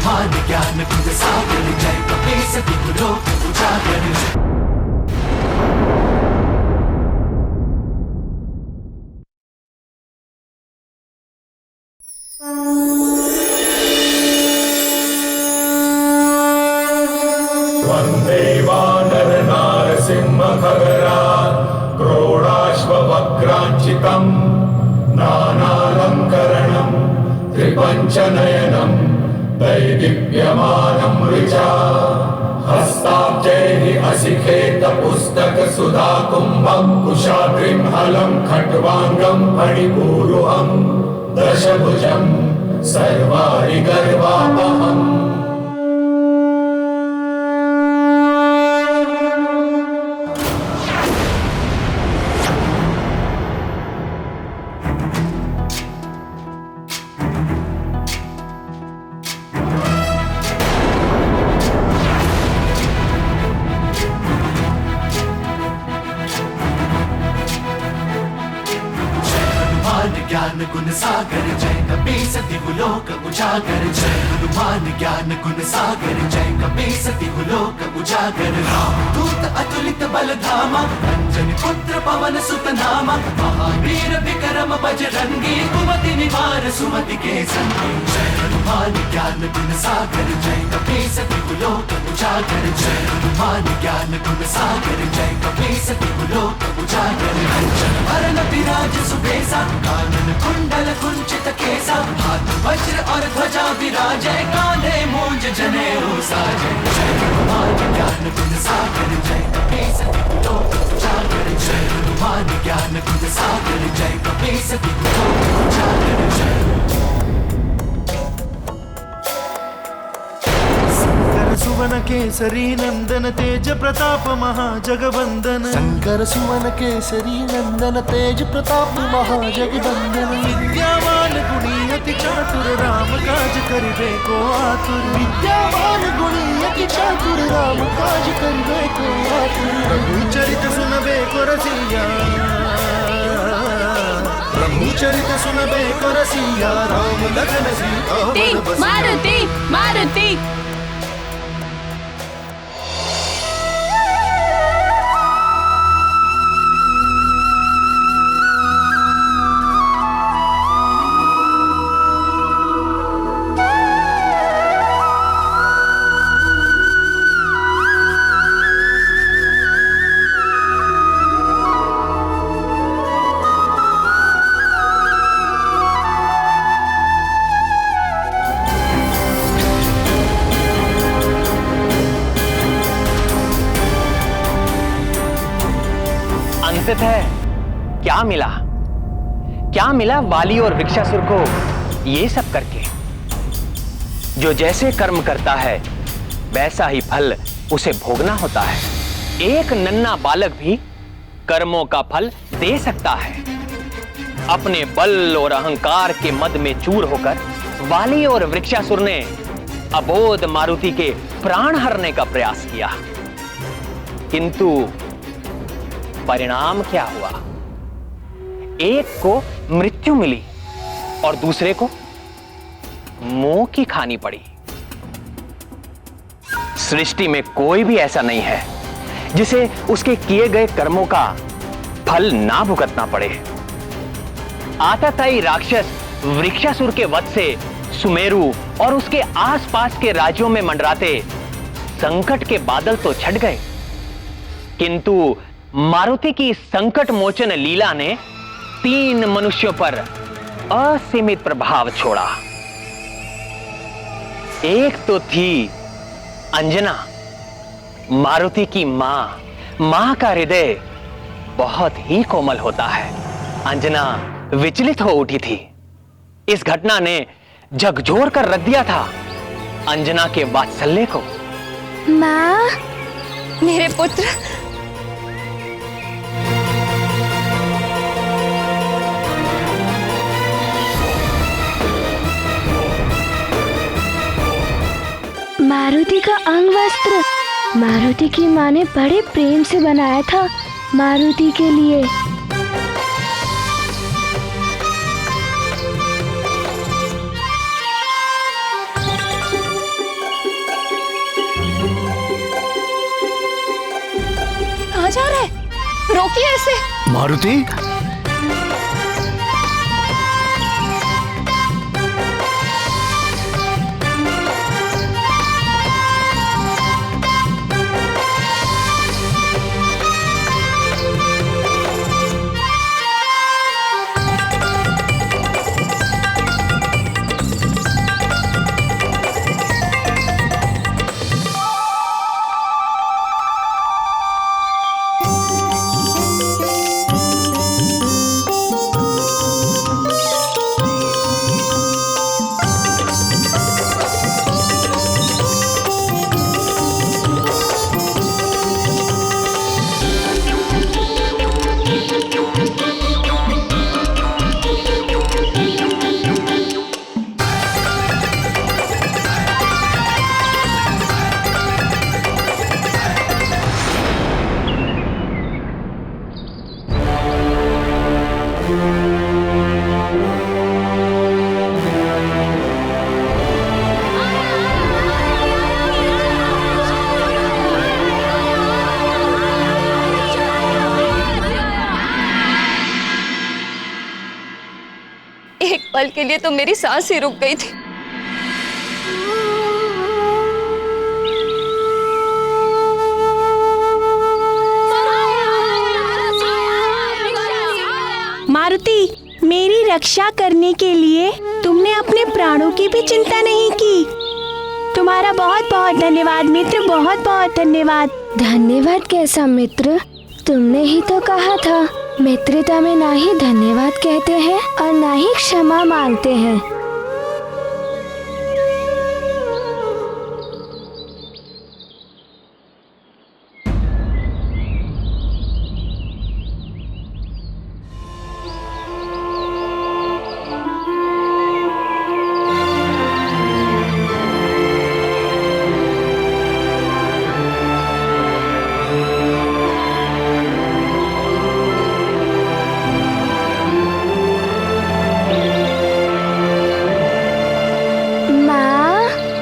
हनुमान ज्ञान गुण सागर जय कपीस तिहु लोक उजागर। वन्दे वानर नारसिंह खगरात् क्रोडाश्ववक्राञ्चितम् नानालङ्करणम् त्रिपञ्चनयनम् दैदीप्यमानं ऋचा हस्ताब्जैः असिखेत पुस्तक सुधाकुम्भं कुशाग्रिं हलं खट्वाङ्गं फणिपूरुहं दशभुजं सर्वारिगर्वापहम्। ज्ञान गुण सागर जय कपीस तिहु लोक उजागर। जय हनुमान ज्ञान गुण सागर जय कपीस तिहु लोक उजागर। दूत अतुलित बल धामा अंजनी पुत्र पवन सुत नामा महावीर विक्रम बजरंगी कुमति निवार सुमति के संगी। जय हनुमान ज्ञान गुण सागर जय कपीस तिहु लोक उजागर। जय हनुमान ज्ञान गुण सागर जय कपीस तिहु लोक उजागर। वरण विराज सुबेसा कानन कुंडल कुंचित केसा हाथ वज्र और ध्वजा विराजय कांधे मूंज जनेऊ साजय। जय हनुमान ज्ञान गुण सागर जय कपीस तिहु लोक उजागर। जय हनुमान ज्ञान गुण सागर जय कपीस तिहु लोक उजागर। जय सुवन केसरी नंदन तेज प्रताप महाजगवंदन। शंकर सुवन केसरी नंदन तेज प्रताप महाजगवंदन। विद्यावान गुणी अति चातुर राम काज करिबे को आतुर। विद्यावान गुणी अति चातुर राम काज करिबे को आतुर। प्रभुचरित सुनबे को रसिया प्रभुचरित सुनबे को रसिया राम लखन सीता मन बसिया। मारुति मारुति है क्या मिला वाली और वृक्षासुर को ये सब करके। जो जैसे कर्म करता है वैसा ही फल उसे भोगना होता है। एक नन्हा बालक भी कर्मों का फल दे सकता है। अपने बल और अहंकार के मद में चूर होकर वाली और वृक्षासुर ने अबोध मारुति के प्राण हरने का प्रयास किया, किंतु परिणाम क्या हुआ? एक को मृत्यु मिली और दूसरे को मोह की खानी पड़ी। सृष्टि में कोई भी ऐसा नहीं है जिसे उसके किए गए कर्मों का फल ना भुगतना पड़े। आतताई राक्षस वृक्षासुर के वध से सुमेरु और उसके आसपास के राज्यों में मंडराते संकट के बादल तो छट गए, किंतु मारुति की संकट मोचन लीला ने 3 मनुष्यों पर असीमित प्रभाव छोड़ा। एक तो थी अंजना, मारुति की मां का हृदय बहुत ही कोमल होता है। अंजना विचलित हो उठी थी। इस घटना ने झकझोर कर रख दिया था अंजना के वात्सल्य को। मां, मेरे पुत्र, मारुति का अंग वस्त्र मारुति की माँ ने बड़े प्रेम से बनाया था मारुति के लिए। रोकिए इसे। मारुति, एक पल के लिए तो मेरी सांस ही रुक गई थी। मारुति, मेरी रक्षा करने के लिए तुमने अपने प्राणों की भी चिंता नहीं की। तुम्हारा बहुत बहुत धन्यवाद मित्र, बहुत बहुत धन्यवाद। धन्यवाद कैसा मित्र? तुमने ही तो कहा था मित्रता में ना ही धन्यवाद कहते हैं और ना ही क्षमा मांगते हैं।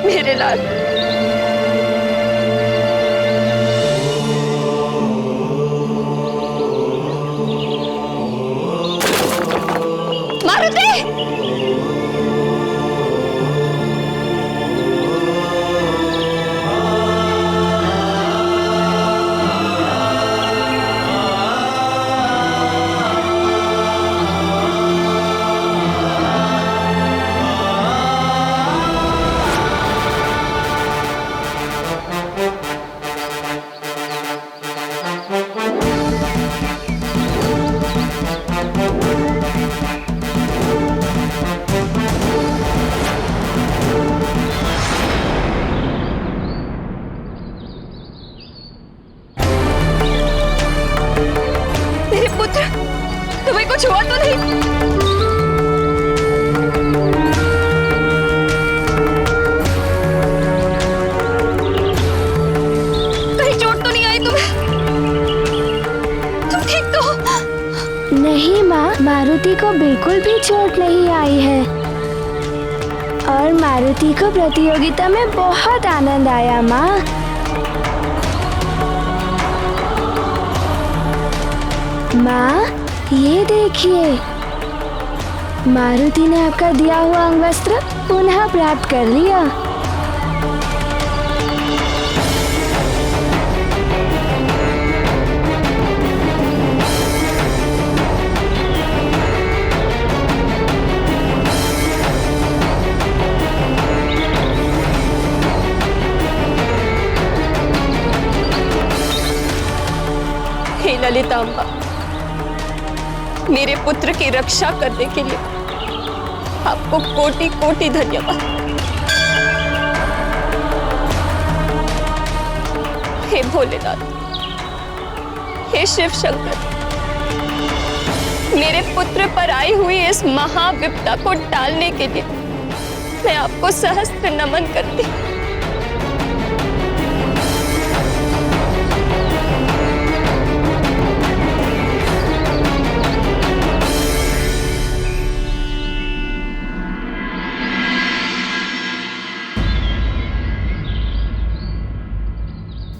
मेरे लाल, मारुति! तुम्हें कुछ हुआ तो नहीं? कहीं चोट तो नहीं आई तुम्हें? तुम ठीक तो हो? नहीं माँ, मारुति को बिल्कुल भी चोट नहीं आई है और मारुति को प्रतियोगिता में बहुत आनंद आया माँ। माँ, ये देखिए, मारुति ने आपका दिया हुआ अंगवस्त्र पुनः प्राप्त कर लिया। हे ललितांबा, मेरे पुत्र की रक्षा करने के लिए आपको कोटि कोटि धन्यवाद। हे भोलेनाथ, हे शिव शंकर, मेरे पुत्र पर आई हुई इस महाविपदा को टालने के लिए मैं आपको सहस्त्र नमन करती।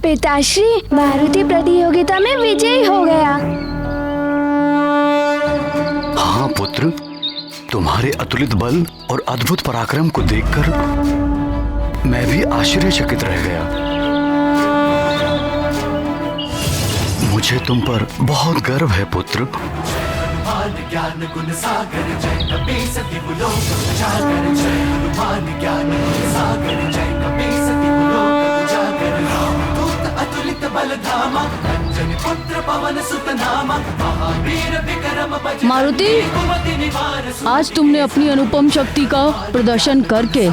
पिताश्री, मारुति प्रतियोगिता में विजयी हो गया। हाँ पुत्र, तुम्हारे अतुलित बल और अद्भुत पराक्रम को देखकर मैं भी आश्चर्यचकित रह गया। मुझे तुम पर बहुत गर्व है पुत्र। ज्ञान गुण सागर जय कपीस तिहुलोक उजागर जय हनुमान ज्ञान गुण सागर जय कपीस तिहुलोक उजागर दूत अतुलित बल धामा अंजनी पुत्र पवन सुत नामा महावीर विक्रम बजरंगी मारुति, कुमति निवार आज तुमने अपनी अनुपम शक्ति का प्रदर्शन करके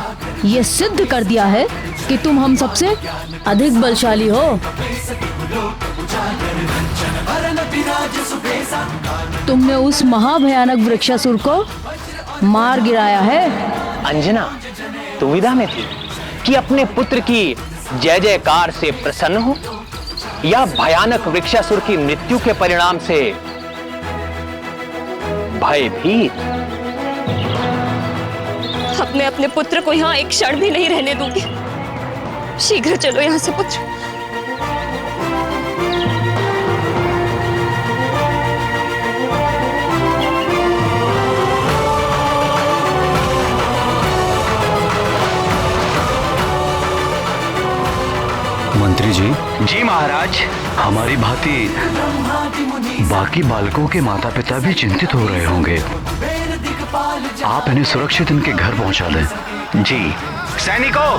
ये सिद्ध कर दिया है कि तुम हम सबसे अधिक बलशाली हो। तुमने उस महाभयानक वृक्षासुर को मार गिराया है। अंजना दुविधा में थी कि अपने पुत्र की जय जयकार से प्रसन्न हो या भयानक वृक्षासुर की मृत्यु के परिणाम से भयभीत। अब मैं अपने पुत्र को यहाँ एक क्षण भी नहीं रहने दूंगी। शीघ्र चलो यहाँ से पुत्र। मंत्री जी। जी महाराज। हमारी भांति बाकी बालकों के माता पिता भी चिंतित हो रहे होंगे। आप इन्हें सुरक्षित इनके घर पहुंचा दें। जी। सैनिकों,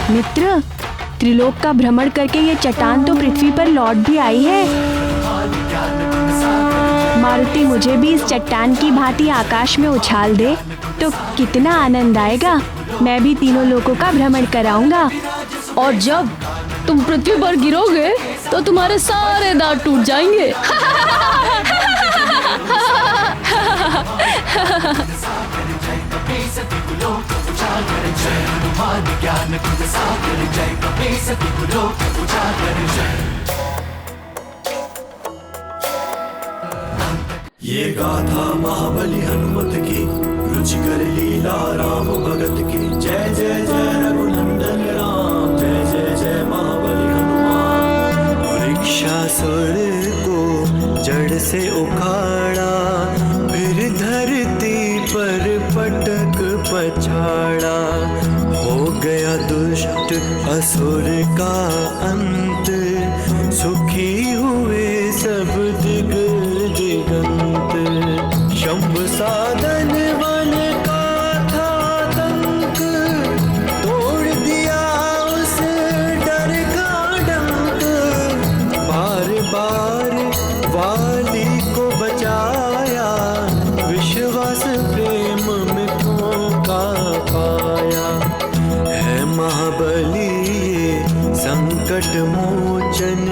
मित्र, त्रिलोक का भ्रमण करके ये चट्टान तो पृथ्वी पर लौट भी आई है। मारुति मुझे भी इस चट्टान की भांति आकाश में उछाल दे तो कितना आनंद आएगा। मैं भी तीनों लोकों का भ्रमण कराऊंगा। और जब तुम पृथ्वी पर गिरोगे तो तुम्हारे सारे दांत टूट जाएंगे। ये गाथा महाबली हनुमत की, रुचिकर लीला राम भगत की। जय जय जय रघुनंदन राम, जय जय जय महाबली हनुमान। वृक्षासुर को जड़ से उखाड़ा, फिर धरती पर पटक पछाड़ा। हो गया दुष्ट असुर का अंत, सुखी हुए सब दिग दिगंत। शंभ साधन वन का था आतंक, तोड़ दिया उस डर का डंक। बार बार वाली को बचाया, विश्वास प्रेम मित्रों का पाया। है महाबली ये संकट मोचन,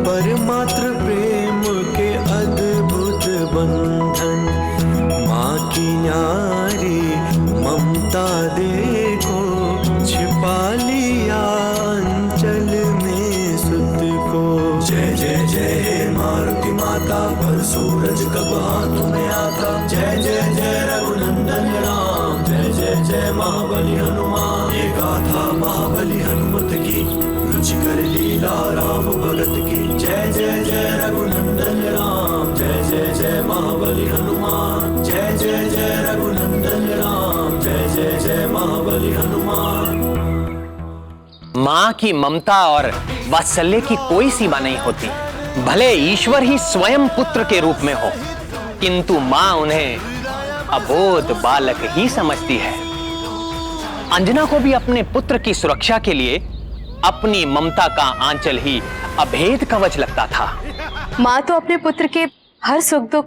परमात्र प्रेम के अद्भुत बंधन। माँ की न्यारी ममता देखो, छिपा लिया अंचल में सुत को। जय जय जय मारुति माता, पर सूरज कब हाथ में आता। जय जय जय रघुनंदन राम, जय जय जय महाबली हनुमान। ये गाथा महाबली हनुमत की, रुचिकर लीला राम भगत की। जय जय जय रघुनंदन राम, जय जय जय महाबली हनुमान। जय जय जय रघुनंदन राम, जय जय जय महाबली हनुमान। माँ की ममता और वात्सल्य की कोई सीमा नहीं होती। भले ईश्वर ही स्वयं पुत्र के रूप में हो, किंतु माँ उन्हें अबोध बालक ही समझती है। अंजना को भी अपने पुत्र की सुरक्षा के लिए अपनी ममता का आंचल ही अभेद कवच लगता था। माँ तो अपने पुत्र के हर सुख दुख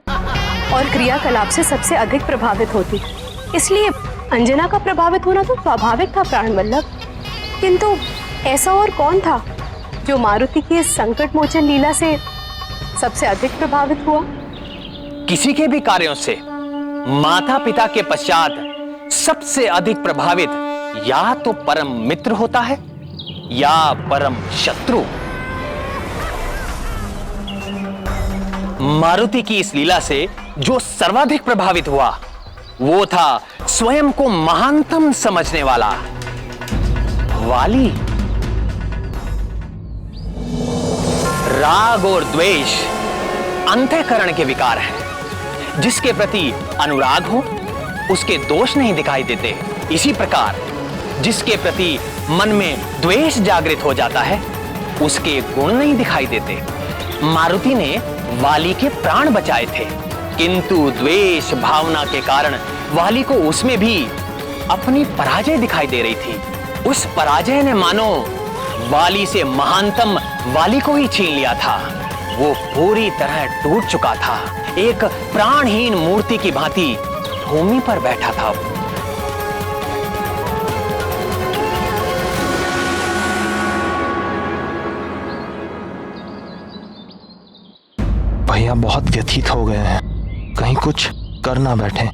और क्रियाकलाप से सबसे अधिक प्रभावित होती, इसलिए अंजना का प्रभावित होना तो स्वाभाविक था प्राण वल्लभ। किंतु ऐसा और कौन था जो मारुति की इस संकट मोचन लीला से सबसे अधिक प्रभावित हुआ? किसी के भी कार्यों से माता पिता के पश्चात सबसे अधिक प्रभावित या तो परम मित्र होता है या परम शत्रु। मारुति की इस लीला से जो सर्वाधिक प्रभावित हुआ वो था स्वयं को महानतम समझने वाला वाली। राग और द्वेष अंतःकरण के विकार हैं। जिसके प्रति अनुराग हो उसके दोष नहीं दिखाई देते। इसी प्रकार जिसके प्रति मन में द्वेष जागृत हो जाता है उसके गुण नहीं दिखाई देते। मारुति ने वाली के प्राण बचाए थे, किंतु द्वेष भावना के कारण वाली को उसमें भी अपनी पराजय दिखाई दे रही थी। उस पराजय ने मानो वाली से महानतम वाली को ही छीन लिया था। वो पूरी तरह टूट चुका था, एक प्राणहीन मूर्ति की भांति भूमि पर बैठा था। भैया बहुत व्यथित हो गए हैं, कहीं कुछ कर ना बैठे।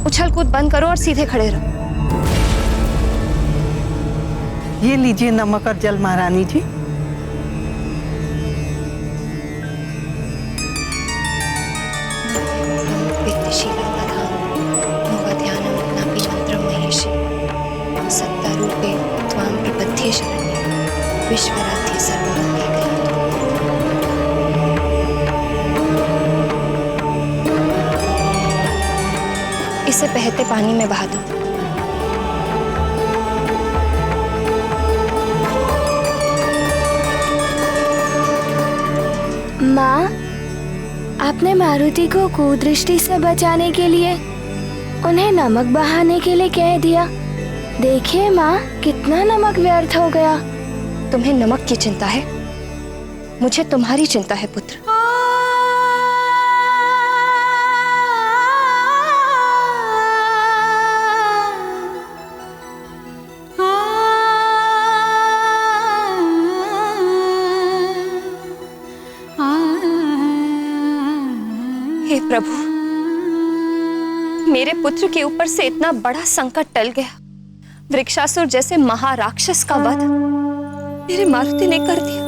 उछल कूद बंद करो और सीधे खड़े रहो। ये लीजिए नमक और जल महारानी जी। सत्तारूपे त्वां प्रपद्ये शरण्ये विश्वराध्य सर्वलोके कलयतु। इसे बहते पानी में बहा दो। माँ, आपने मारुति को कुदृष्टि से बचाने के लिए उन्हें नमक बहाने के लिए कह दिया। देखिए माँ, कितना नमक व्यर्थ हो गया। तुम्हें नमक की चिंता है, मुझे तुम्हारी चिंता है पुत्र। हे प्रभु, मेरे पुत्र के ऊपर से इतना बड़ा संकट टल गया। वृक्षासुर जैसे महाराक्षस का वध मेरे मारुति ने कर दिया।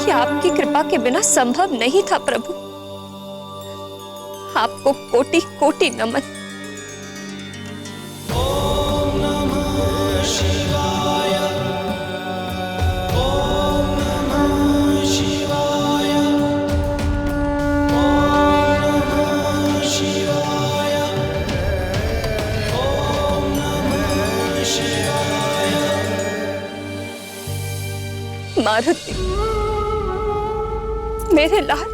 यह आपकी कृपा के बिना संभव नहीं था प्रभु। आपको कोटि कोटि नमन। मारुति, मेरे लाल,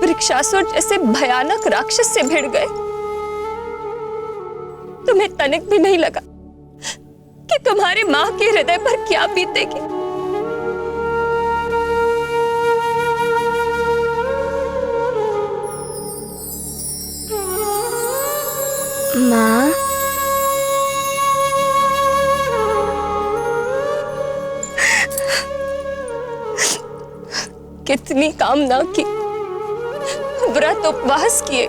वृक्षासुर जैसे भयानक राक्षस से भिड़ गए। तुम्हें तनिक भी नहीं लगा कि तुम्हारे मां के हृदय पर क्या बीतेगी। माँ, कितनी कामना की, व्रत उपवास किए,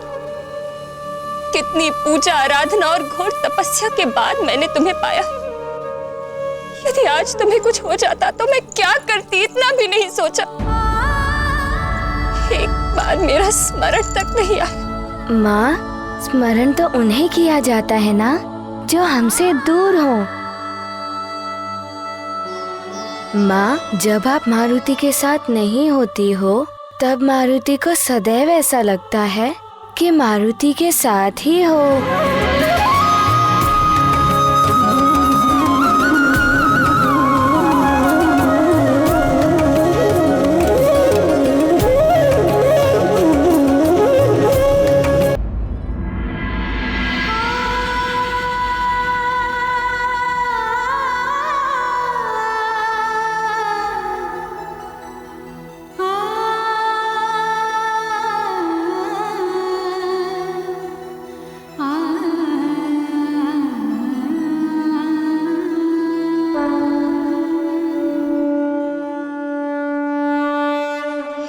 कितनी पूजा आराधना और घोर तपस्या के बाद मैंने तुम्हें पाया। यदि आज तुम्हें कुछ हो जाता तो मैं क्या करती, इतना भी नहीं सोचा। एक बार मेरा स्मरण तक नहीं आया। माँ, स्मरण तो उन्हें किया जाता है ना जो हमसे दूर हो। माँ, जब आप मारुति के साथ नहीं होती हो तब मारुति को सदैव ऐसा लगता है कि मारुति के साथ ही हो।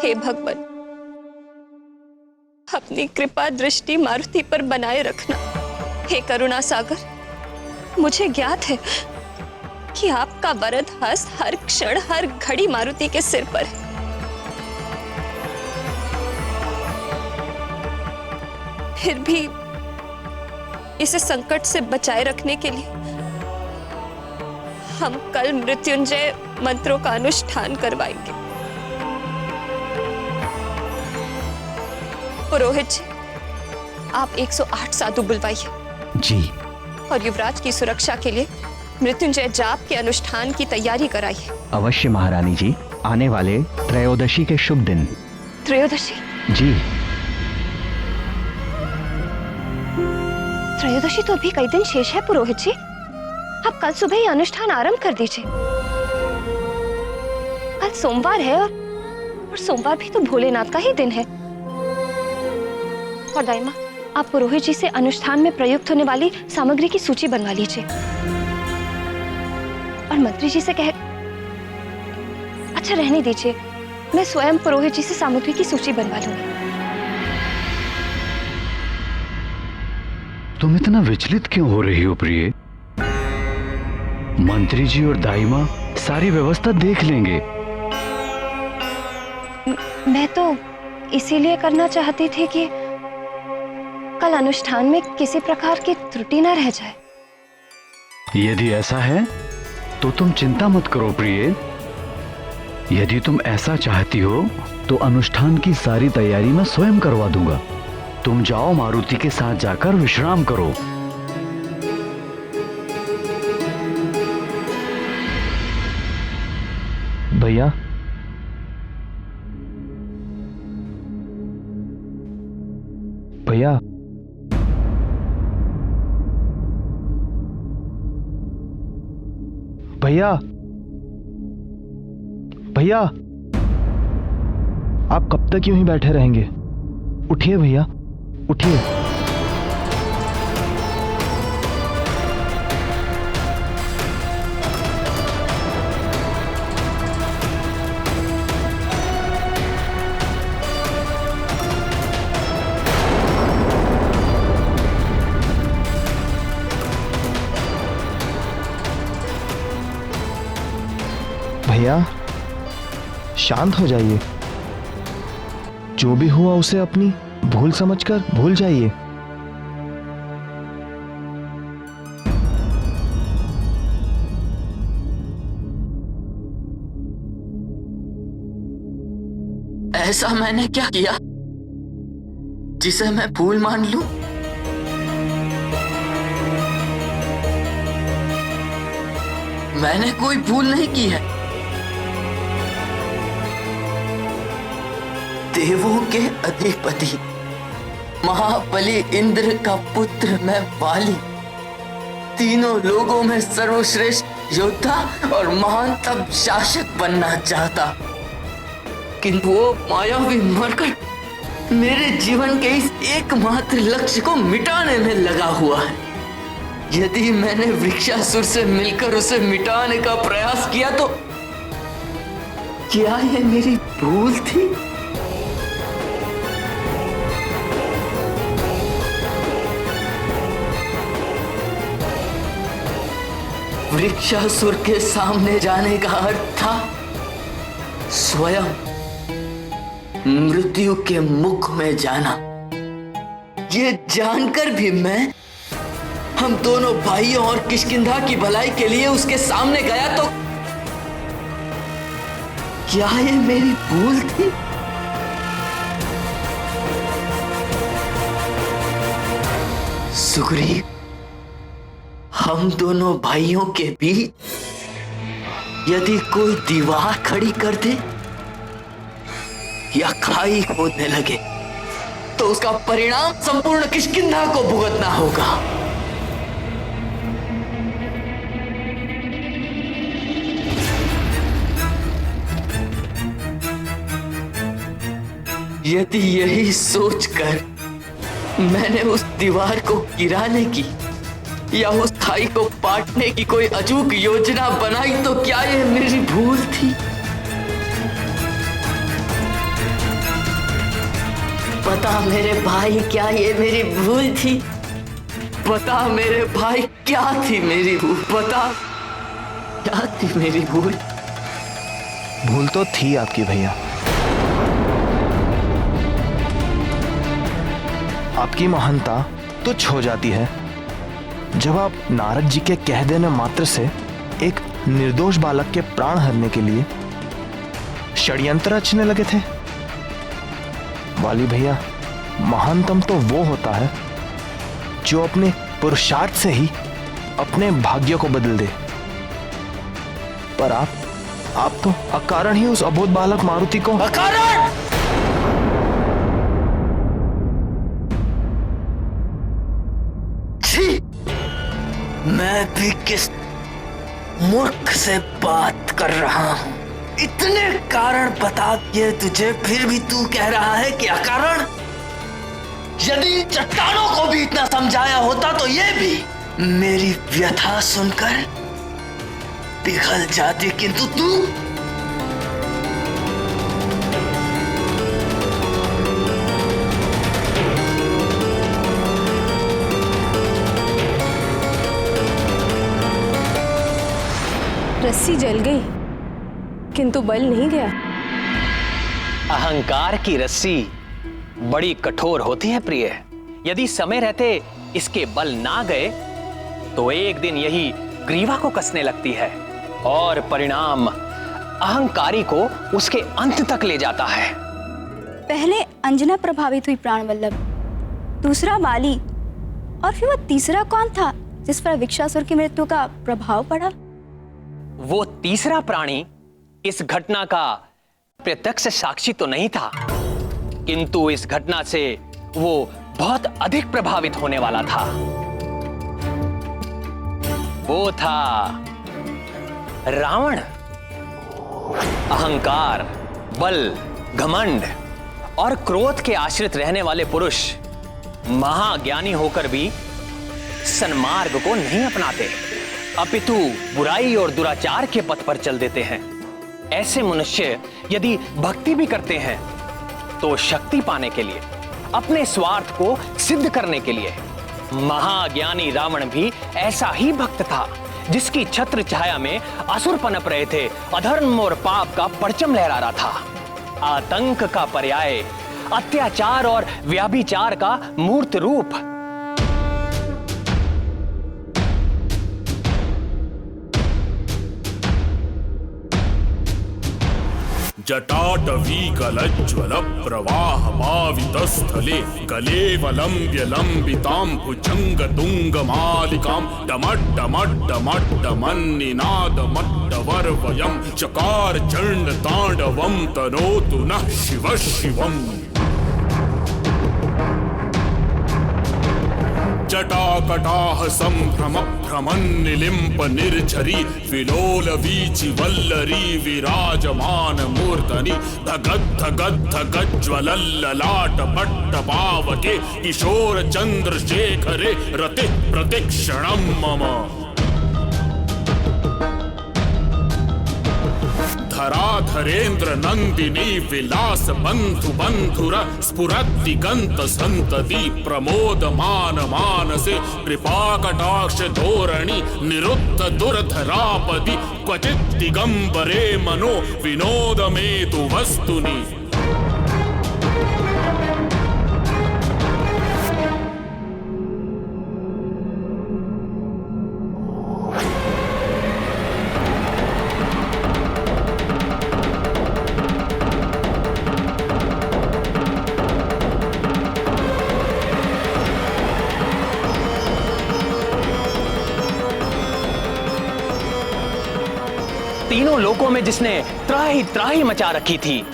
हे भगवान, अपनी कृपा दृष्टि मारुति पर बनाए रखना। हे करुणा सागर, मुझे ज्ञात है कि आपका वरद हस्त हर क्षण हर घड़ी मारुति के सिर पर है। फिर भी इसे संकट से बचाए रखने के लिए हम कल मृत्युंजय मंत्रों का अनुष्ठान करवाएंगे। पुरोहित जी, आप 108 साधु बुलवाइए जी। और युवराज की सुरक्षा के लिए मृत्युंजय जाप के अनुष्ठान की तैयारी कराइए। अवश्य महारानी जी, आने वाले त्रयोदशी के शुभ दिन। त्रयोदशी? जी। त्रयोदशी तो अभी कई दिन शेष है पुरोहित जी, आप कल सुबह ही अनुष्ठान आरंभ कर दीजिए। कल सोमवार है और सोमवार भी तो भोलेनाथ का ही दिन है। और दाई माँ, आप पुरोहित जी से अनुष्ठान में प्रयुक्त होने वाली सामग्री की सूची बनवा लीजिए और मंत्री जी से कह, अच्छा रहने दीजिए, मैं स्वयं पुरोहित जी से सामग्री की सूची बनवा लूंगी। तुम इतना विचलित क्यों हो रही हो प्रिय? मंत्री जी और दाई माँ सारी व्यवस्था देख लेंगे। मैं तो इसीलिए करना चाहती थी कि कल अनुष्ठान में किसी प्रकार की त्रुटि न रह जाए। यदि ऐसा है तो तुम चिंता मत करो प्रिय। यदि तुम ऐसा चाहती हो तो अनुष्ठान की सारी तैयारी मैं स्वयं करवा दूंगा। तुम जाओ, मारुति के साथ जाकर विश्राम करो। भैया, भैया, भैया, भैया, आप कब तक यूं ही बैठे रहेंगे? उठिए भैया, उठिए। भैया, शांत हो जाइए। जो भी हुआ उसे अपनी भूल समझकर भूल जाइए। ऐसा मैंने क्या किया जिसे मैं भूल मान लूं? मैंने कोई भूल नहीं की है। देवों के अधिपति महाबली इंद्र का पुत्र मैं वाली, तीनों लोगों में सर्वश्रेष्ठ योद्धा और महानतम शासक बनना चाहता, किंतु वो मायावी मरकर मेरे जीवन के इस एकमात्र लक्ष्य को मिटाने में लगा हुआ है। यदि मैंने वृक्षासुर से मिलकर उसे मिटाने का प्रयास किया तो क्या यह मेरी भूल थी? वृक्षासुर के सामने जाने का अर्थ था स्वयं मृत्यु के मुख में जाना। ये जानकर भी मैं हम दोनों भाइयों और किष्किंधा की भलाई के लिए उसके सामने गया तो क्या ये मेरी भूल थी? सुग्रीव, हम दोनों भाइयों के बीच यदि कोई दीवार खड़ी कर दे या खाई खोदने लगे तो उसका परिणाम संपूर्ण किष्किंधा को भुगतना होगा। यदि यही सोचकर मैंने उस दीवार को गिराने की या उस खाई को पाटने की कोई अचूक योजना बनाई तो क्या यह मेरी भूल थी? बता मेरे भाई, क्या ये मेरी भूल थी? बता मेरे भाई, क्या थी मेरी भूल? बता क्या थी मेरी भूल? भूल तो थी आपकी भैया। आपकी महानता तुच्छ हो जाती है जब आप नारद जी के कह देने मात्र से एक निर्दोष बालक के प्राण हरने के लिए षड्यंत्र रचने लगे थे। वाली भैया, महानतम तो वो होता है जो अपने पुरुषार्थ से ही अपने भाग्य को बदल दे। पर आप तो अकारण ही उस अबोध बालक मारुति को अकारण मैं भी किस मूर्ख से बात कर रहा हूं। इतने कारण बता दिए तुझे, फिर भी तू कह रहा है कि अकारण। यदि चट्टानों को भी इतना समझाया होता तो ये भी मेरी व्यथा सुनकर पिघल जाती, किंतु तू रस्सी जल गई किंतु बल नहीं गया। अहंकार की रस्सी बड़ी कठोर होती है प्रिय। यदि समय रहते इसके बल ना गए तो एक दिन यही ग्रीवा को कसने लगती है और परिणाम अहंकारी को उसके अंत तक ले जाता है। पहले अंजना प्रभावित हुई प्राण वल्लभ, दूसरा वाली, और फिर वो तीसरा कौन था जिस पर विक्षासुर की मृत्यु का प्रभाव पड़ा? वो तीसरा प्राणी इस घटना का प्रत्यक्ष साक्षी तो नहीं था, किंतु इस घटना से वो बहुत अधिक प्रभावित होने वाला था। वो था रावण। अहंकार, बल, घमंड और क्रोध के आश्रित रहने वाले पुरुष महाज्ञानी होकर भी सन्मार्ग को नहीं अपनाते, अपितु बुराई और दुराचार के पथ पर चल देते हैं। ऐसे मनुष्य यदि भक्ति भी करते हैं तो शक्ति पाने के लिए, अपने स्वार्थ को सिद्ध करने के लिए। महाज्ञानी रावण भी ऐसा ही भक्त था जिसकी छत्र छाया में असुर पनप रहे थे, अधर्म और पाप का परचम लहरा रहा था। आतंक का पर्याय, अत्याचार और व्याभिचार का मूर्त रूप। जटाटवीकलज्ज्वल प्रवाहमावितस्थले कलेवलम्ब्य लम्बितां भुजङ्गतुङ्गमालिकां डमड्डमड्डमड्डमन्निनादमड्डवर्वयं चकार चण्डताण्डवं तनोतु नः शिवः शिवम्। जटाकटाह संभ्रम भ्रमन्निलिम्प निर्झरी विलोल वीचि वल्लरी विराजमान मूर्धनि धगद्धगद्धगज्ज्वलल्ललाट पट्टपावके किशोर चन्द्रशेखरे रतिः प्रतिक्षणं मम। धराधरेन्द्र नंदिनी विलास बंधु बंधुर स्फुरद्दिगंत संतति प्रमोदमान मानसे कृपा कटाक्ष धोरणि निरुद्ध दुर्धरापदि क्वचित् दिगंबरे मनो विनोदमेतु वस्तुनि। तीनों लोकों में जिसने त्राही त्राही मचा रखी थी,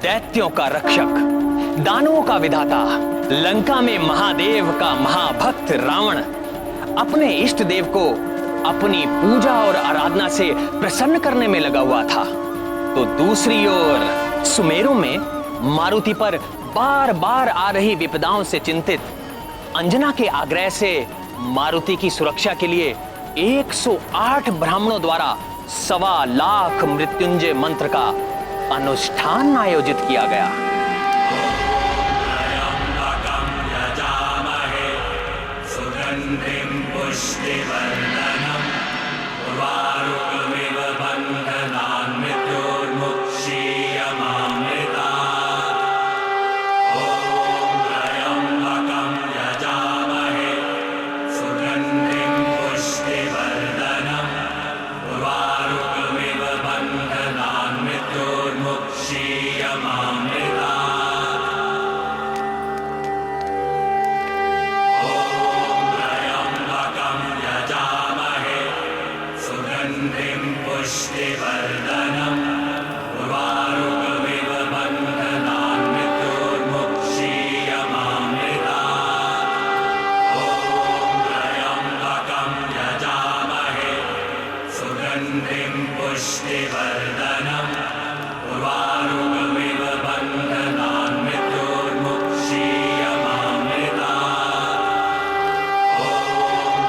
दैत्यों का रक्षक, दानवों का विधाता, लंका में महादेव का महाभक्त रावण अपने इष्ट देव को अपनी पूजा और आराधना से प्रसन्न करने में लगा हुआ था, तो दूसरी ओर सुमेरु में मारुति पर बार बार आ रही विपदाओं से चिंतित अंजना के आग्रह से मारुति की सुरक्षा के लिए 108 ब्राह्मणों द्वारा 1.25 लाख मृत्युंजय मंत्र का अनुष्ठान आयोजित किया गया। पुष्टिवर्धनम् उर्वारुकमिव बन्धनान् मृत्योर्मुक्षीयमामृतात्। ॐ त्र्यम्बकं यजामहे सुगन्धिं पुष्टिवर्धनम् उर्वारुकमिव बन्धनान् मृत्योर्मुक्षीयमामृतात्। ॐ त्र्यम्बकं यजामहे सुगन्धिं पुष्टिवर्धनम् उर्वारुकमिव बन्धनान् मृत्योर्मुक्षीयमामृतात्। ॐ त्र्यम्बकं यजामहे सुगन्धिं पुष्टिवर्धनम् उर्वारुकमिव बन्धनान् मृत्योर्मुक्षीयमामृतात्। ॐ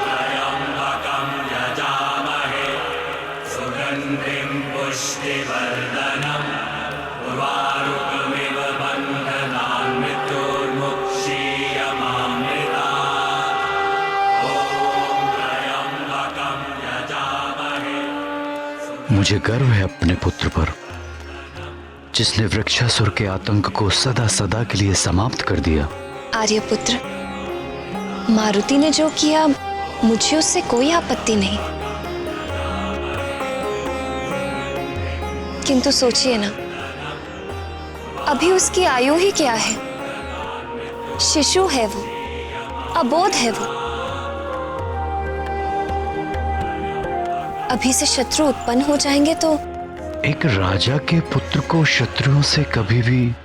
त्र्यम्बकं यजामहे सुगन्धिं पुष्टिवर्धनम् उर्वारुकमिव बन्धनान् मृत्योर्मुक्षीयमामृतात्। ॐ त्र्यम्बकं यजामहे। मुझे गर्व है अपने पुत्र पर, जिसने वृक्षासुर के आतंक को सदा सदा के लिए समाप्त कर दिया। आर्यपुत्र, मारुति ने जो किया मुझे उससे कोई आपत्ति नहीं, किंतु सोचिए ना, अभी उसकी आयु ही क्या है? शिशु है वो, अबोध है वो। अभी से शत्रु उत्पन्न हो जाएंगे तो एक राजा के पुत्र को शत्रुओं से कभी भी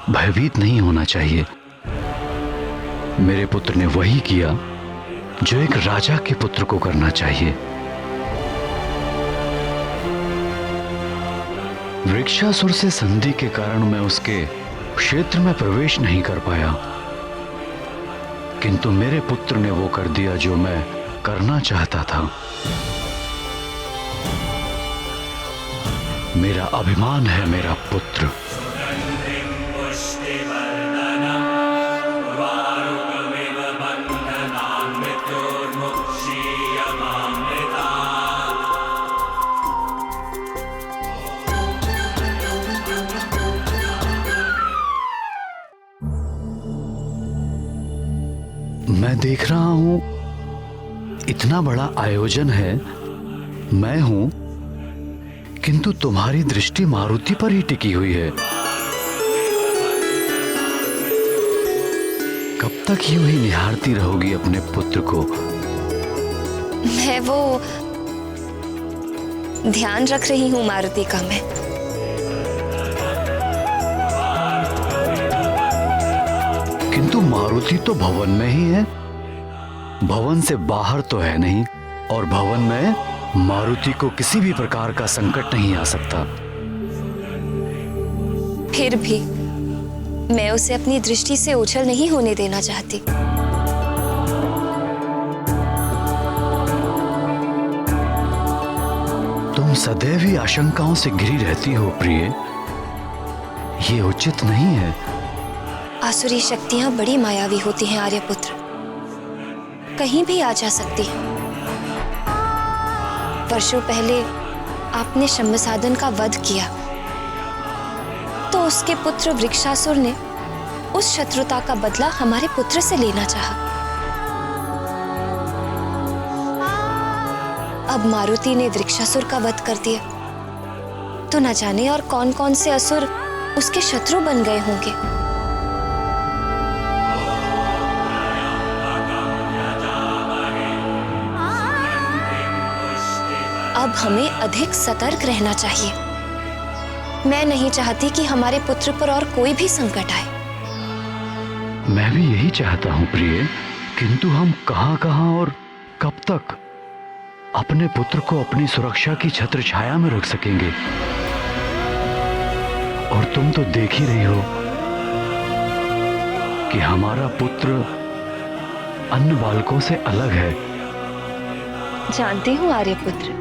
भयभीत नहीं होना चाहिए। मेरे पुत्र ने वही किया जो एक राजा के पुत्र को करना चाहिए। वृक्षासुर से संधि के कारण मैं उसके क्षेत्र में प्रवेश नहीं कर पाया, किंतु मेरे पुत्र ने वो कर दिया जो मैं करना चाहता था। मेरा अभिमान है मेरा पुत्र। सुगन्धिं पुष्टिवर्धनम् उर्वारुकमिव बन्धनान् मृत्योर्मुक्षीयमामृतात्। मैं देख रहा हूं इतना बड़ा आयोजन है, मैं हूं, किंतु तुम्हारी दृष्टि मारुति पर ही टिकी हुई है। कब तक यूं ही निहारती रहोगी अपने पुत्र को? मैं वो ध्यान रख रही हूँ मारुति का। मैं किंतु मारुति तो भवन में ही है, भवन से बाहर तो है नहीं, और भवन में मारुति को किसी भी प्रकार का संकट नहीं आ सकता। फिर भी मैं उसे अपनी दृष्टि से ओझल नहीं होने देना चाहती। तुम सदैव ही आशंकाओं से घिरी रहती हो प्रिय, ये उचित नहीं है। आसुरी शक्तियां बड़ी मायावी होती हैं आर्यपुत्र, कहीं भी आ जा सकती हैं। वर्षों पहले आपने शम्भसाधन का वध किया, तो उसके पुत्र वृक्षासुर ने उस शत्रुता का बदला हमारे पुत्र से लेना चाहा। अब मारुति ने वृक्षासुर का वध कर दिया, तो न जाने और कौन कौन से असुर उसके शत्रु बन गए होंगे। अब हमें अधिक सतर्क रहना चाहिए। मैं नहीं चाहती कि हमारे पुत्र पर और कोई भी संकट आए। मैं भी यही चाहता हूं प्रिय, किंतु हम कहां और कब तक अपने पुत्र को अपनी सुरक्षा की छत्र छाया में रख सकेंगे? और तुम तो देख ही रही हो कि हमारा पुत्र अन्य बालकों से अलग है। जानती हूँ आर्यपुत्र,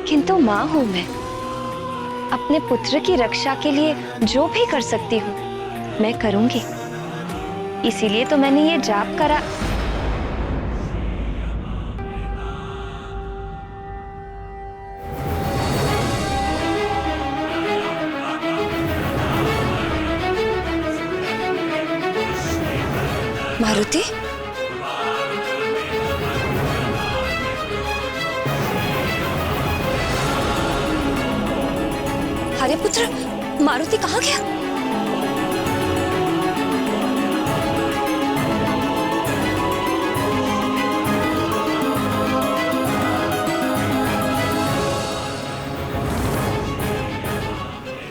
किंतु माँ हूं मैं। अपने पुत्र की रक्षा के लिए जो भी कर सकती हूँ मैं करूंगी। इसीलिए तो मैंने ये जाप करा। मारुति, अरे पुत्र, मारुति कहाँ गया?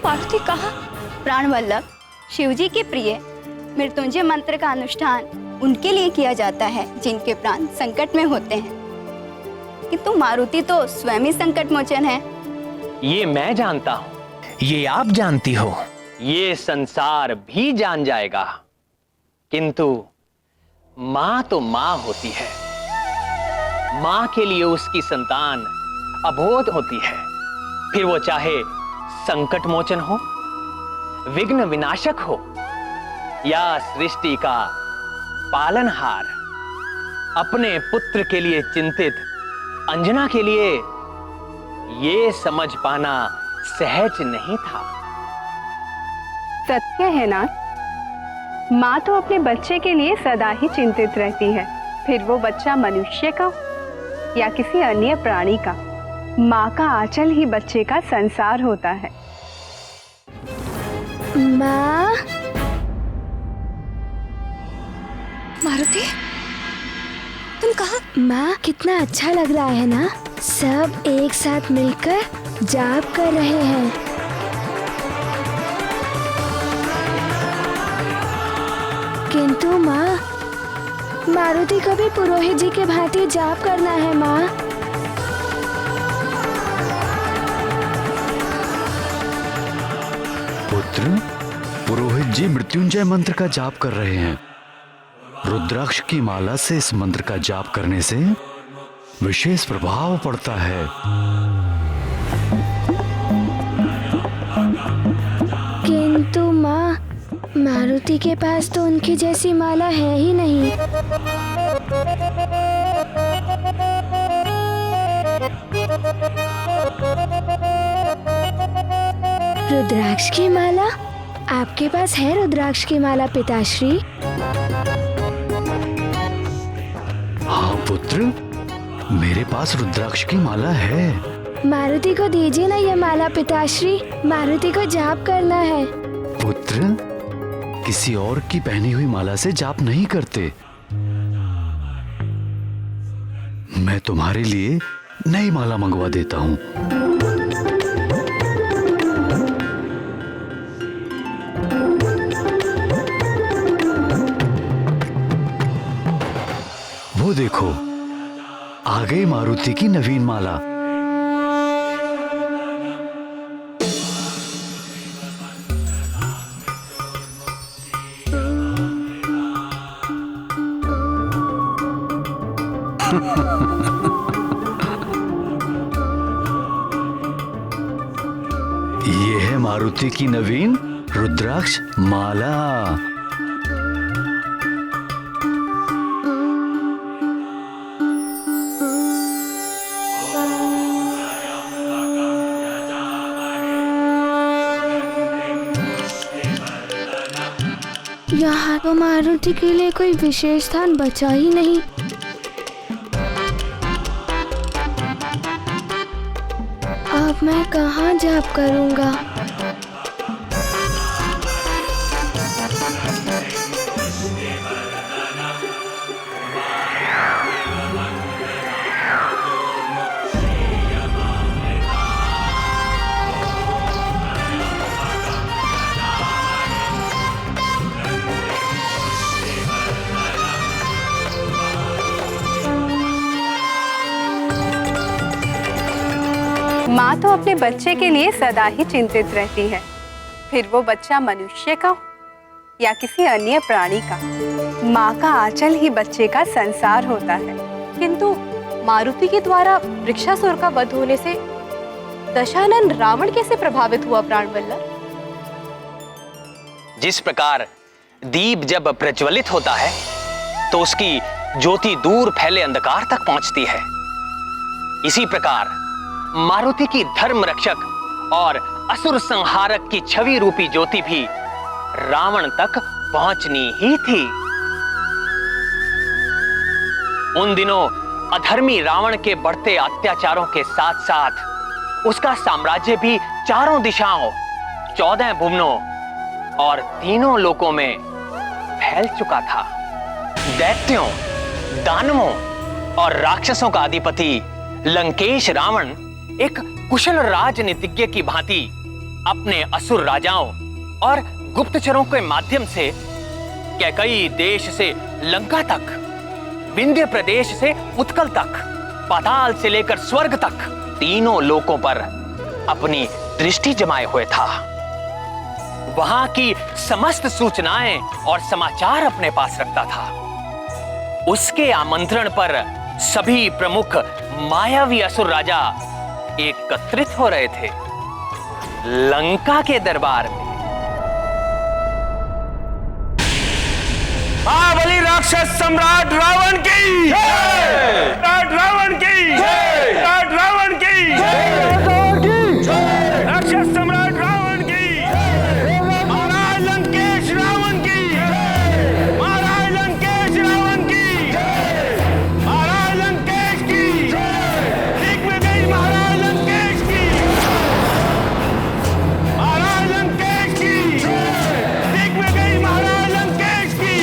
मारुति कहाँ? प्राणवल्लभ, शिवजी के प्रिय मृत्युंजय मंत्र का अनुष्ठान उनके लिए किया जाता है जिनके प्राण संकट में होते हैं। किंतु मारुति तो स्वयं ही संकट मोचन है। ये मैं जानता हूँ, ये आप जानती हो, ये संसार भी जान जाएगा, किंतु माँ तो माँ होती है। माँ के लिए उसकी संतान अबोध होती है, फिर वो चाहे संकट मोचन हो, विघ्न विनाशक हो या सृष्टि का पालनहार। अपने पुत्र के लिए चिंतित अंजना के लिए ये समझ पाना सहज नहीं था। सत्य है ना, माँ तो अपने बच्चे के लिए सदा ही चिंतित रहती है, फिर वो बच्चा मनुष्य का या किसी अन्य प्राणी का। माँ का आंचल ही बच्चे का संसार होता है। माँ, मारुति, तुम कहाँ? माँ, कितना अच्छा लग रहा है ना, सब एक साथ मिलकर जाप कर रहे हैं। किंतु माँ, मारुति को भी पुरोहित जी के भांति जाप करना है माँ। पुत्र, पुरोहित जी मृत्युंजय मंत्र का जाप कर रहे हैं। रुद्राक्ष की माला से इस मंत्र का जाप करने से विशेष प्रभाव पड़ता है। किंतु माँ, मारुति के पास तो उनकी जैसी माला है ही नहीं। रुद्राक्ष की माला? आपके पास है रुद्राक्ष की माला पिताश्री? हाँ पुत्र, मेरे पास रुद्राक्ष की माला है। मारुति को दीजिए ना ये माला पिताश्री, मारुति को जाप करना है। पुत्र, किसी और की पहनी हुई माला से जाप नहीं करते। मैं तुम्हारे लिए नई माला मंगवा देता हूँ। वो देखो, आ गई मारुति की नवीन माला। ये है मारुति की नवीन रुद्राक्ष माला। यहाँ तो मारुति के लिए कोई विशेष स्थान बचा ही नहीं। अब मैं कहाँ जाप करूँगा? माँ तो अपने बच्चे के लिए सदा ही चिंतित रहती है, फिर वो बच्चा मनुष्य का या किसी अन्य प्राणी का। माँ का आंचल ही बच्चे का संसार होता है। किंतु मारुति के द्वारा वृक्षासुर का वध होने से दशानन रावण कैसे प्रभावित हुआ प्राणवल्लभ? जिस प्रकार दीप जब प्रज्वलित होता है तो उसकी ज्योति दूर फैले अंधकार तक पहुंचती है, इसी प्रकार मारुति की धर्म रक्षक और असुर संहारक की छवि रूपी ज्योति भी रावण तक पहुंचनी ही थी। उन दिनों अधर्मी रावण के बढ़ते अत्याचारों के साथ साथ उसका साम्राज्य भी चारों दिशाओं, 14 भुवनों और तीनों लोकों में फैल चुका था। दैत्यों, दानवों और राक्षसों का अधिपति लंकेश रावण एक कुशल राजनीतिज्ञ की भांति अपने असुर राजाओं और गुप्तचरों के माध्यम से कैकई देश से लंका तक, विंध्य प्रदेश से उत्कल तक, पाताल से लेकर स्वर्ग तक तीनों लोकों पर अपनी दृष्टि जमाए हुए था। वहां की समस्त सूचनाएं और समाचार अपने पास रखता था। उसके आमंत्रण पर सभी प्रमुख मायावी असुर राजा एकत्रित हो रहे थे लंका के दरबार में। महाबली राक्षस सम्राट रावण की जय! रावण की जय! रावण की जय! राक्षस सम्राट रावण की महाराज लंकेश रावण की महाराज लंकेश रावण की महाराज लंकेश की दिग्विजय महाराज लंकेश की महाराज लंकेश की दिग्विजय महाराज लंकेश की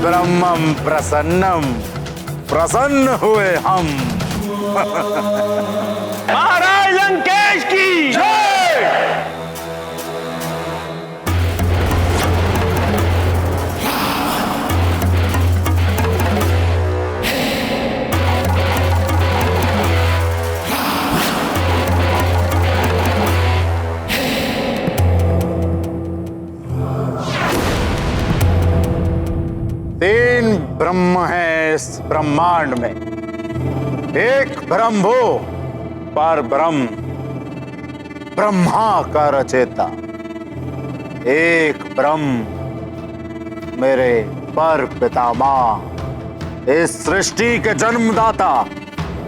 ब्रह्मम प्रसन्नम, प्रसन्न हुए हम। महाराज लंकेश की जय! तीन ब्रह्म है इस ब्रह्मांड में। एक ब्रह्म वो पर ब्रह्म, ब्रह्मा का रचेता। एक ब्रह्म मेरे पर पितामह, इस सृष्टि के जन्मदाता।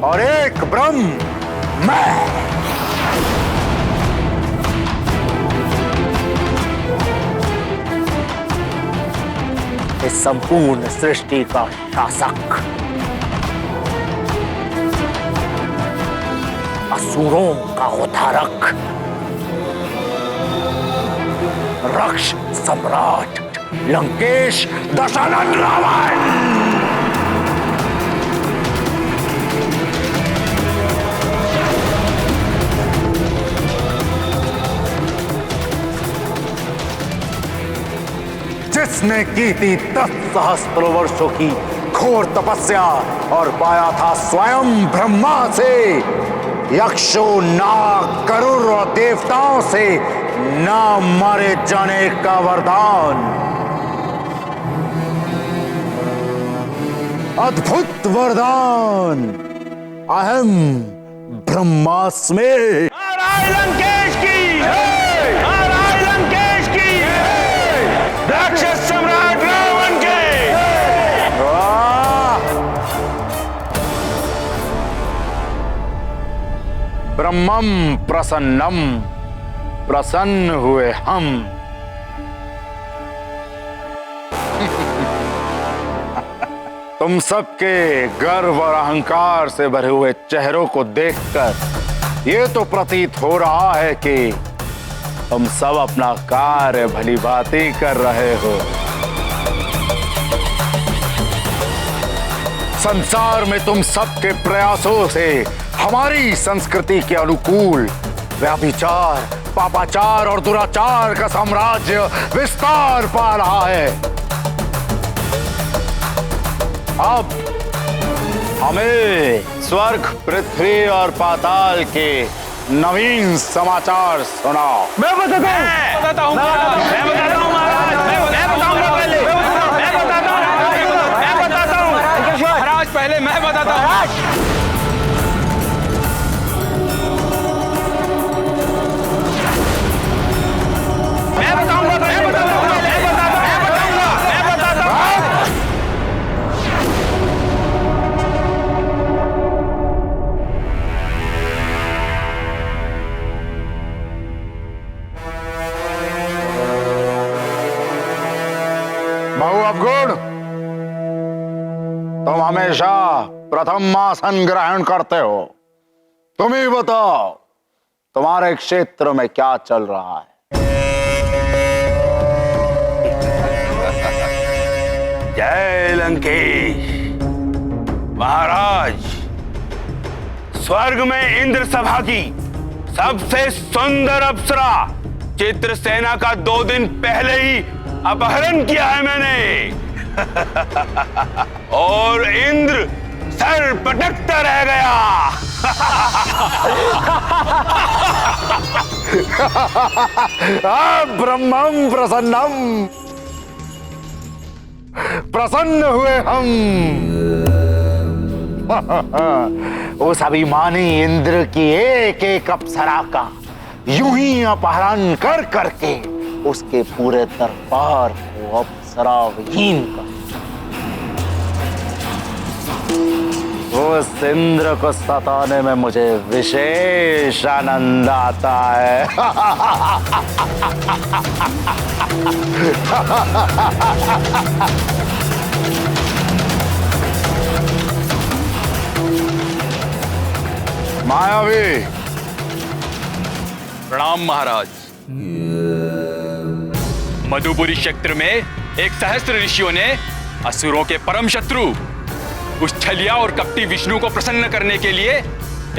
और एक ब्रह्म मैं, इस संपूर्ण सृष्टि का शासक, असुरों का उद्धारक, रक्ष सम्राट लंकेश दशानन रावण। जिसने की थी 10 सहस्त्र वर्षों की घोर तपस्या और पाया था स्वयं ब्रह्मा से, यक्षों, नाग, गरुड़ और देवताओं से न मारे जाने का वरदान। अद्भुत वरदान, अहम ब्रह्मास्मि। महाराज लंकेश की जय! महाराज लंकेश की जय! राक्षस सम्राट रावण के ब्रह्मम प्रसन्नम, प्रसन्न हुए हम। तुम सबके गर्व और अहंकार से भरे हुए चेहरों को देखकर ये तो प्रतीत हो रहा है कि तुम सब अपना कार्य भली भांति कर रहे हो। संसार में तुम सबके प्रयासों से हमारी संस्कृति के अनुकूल व्यभिचार, पापाचार और दुराचार का साम्राज्य विस्तार पा रहा है। अब हमें स्वर्ग, पृथ्वी और पाताल के नवीन समाचार सुनाओ। मैं बताता हूँ महाराज, पहले मैं बताता हूँ। हमेशा प्रथम आसन ग्रहण करते हो। तुम ही बताओ, तुम्हारे क्षेत्र में क्या चल रहा है? जय लंकेश महाराज। स्वर्ग में इंद्र सभा की सबसे सुंदर अप्सरा चित्रसेना का 2 दिन पहले ही अपहरण किया है मैंने। और इंद्र सर पटकता रह गया। ब्रह्मम प्रसन्नम, प्रसन्न हुए हम। उस अभिमानी इंद्र की एक एक अप्सरा का यूं ही अपहरण कर करके उसके पूरे दरबार को अप्सरा विहीन कर। उस इंद्र को सताने में मुझे विशेष आनंद आता है। मायावी। प्रणाम महाराज। मधुपुरी क्षेत्र में एक सहस्त्र ऋषियों ने असुरों के परम शत्रु उस छलिया और कपटी विष्णु को प्रसन्न करने के लिए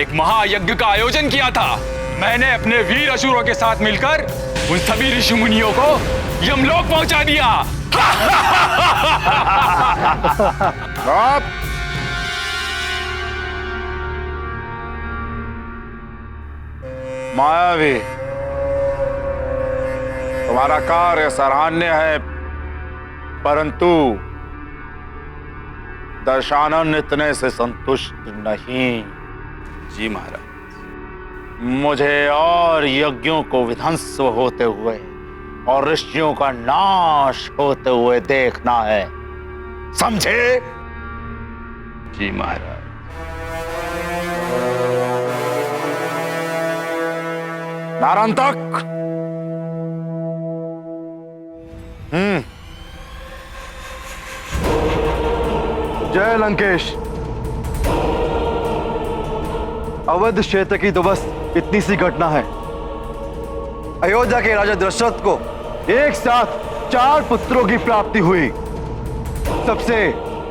एक महायज्ञ का आयोजन किया था। मैंने अपने वीर असुरों के साथ मिलकर उन सभी ऋषि मुनियों को यमलोक पहुंचा दिया। मायावी, तुम्हारा कार्य सराहनीय है, परंतु दशानन इतने से संतुष्ट नहीं। जी महाराज। मुझे और यज्ञों को विध्वंस होते हुए और ऋषियों का नाश होते हुए देखना है, समझे? जी महाराज। नारांतक। जय लंकेश। अवध क्षेत्र की तो बस इतनी सी घटना है। अयोध्या के राजा दशरथ को एक साथ 4 पुत्रों की प्राप्ति हुई। सबसे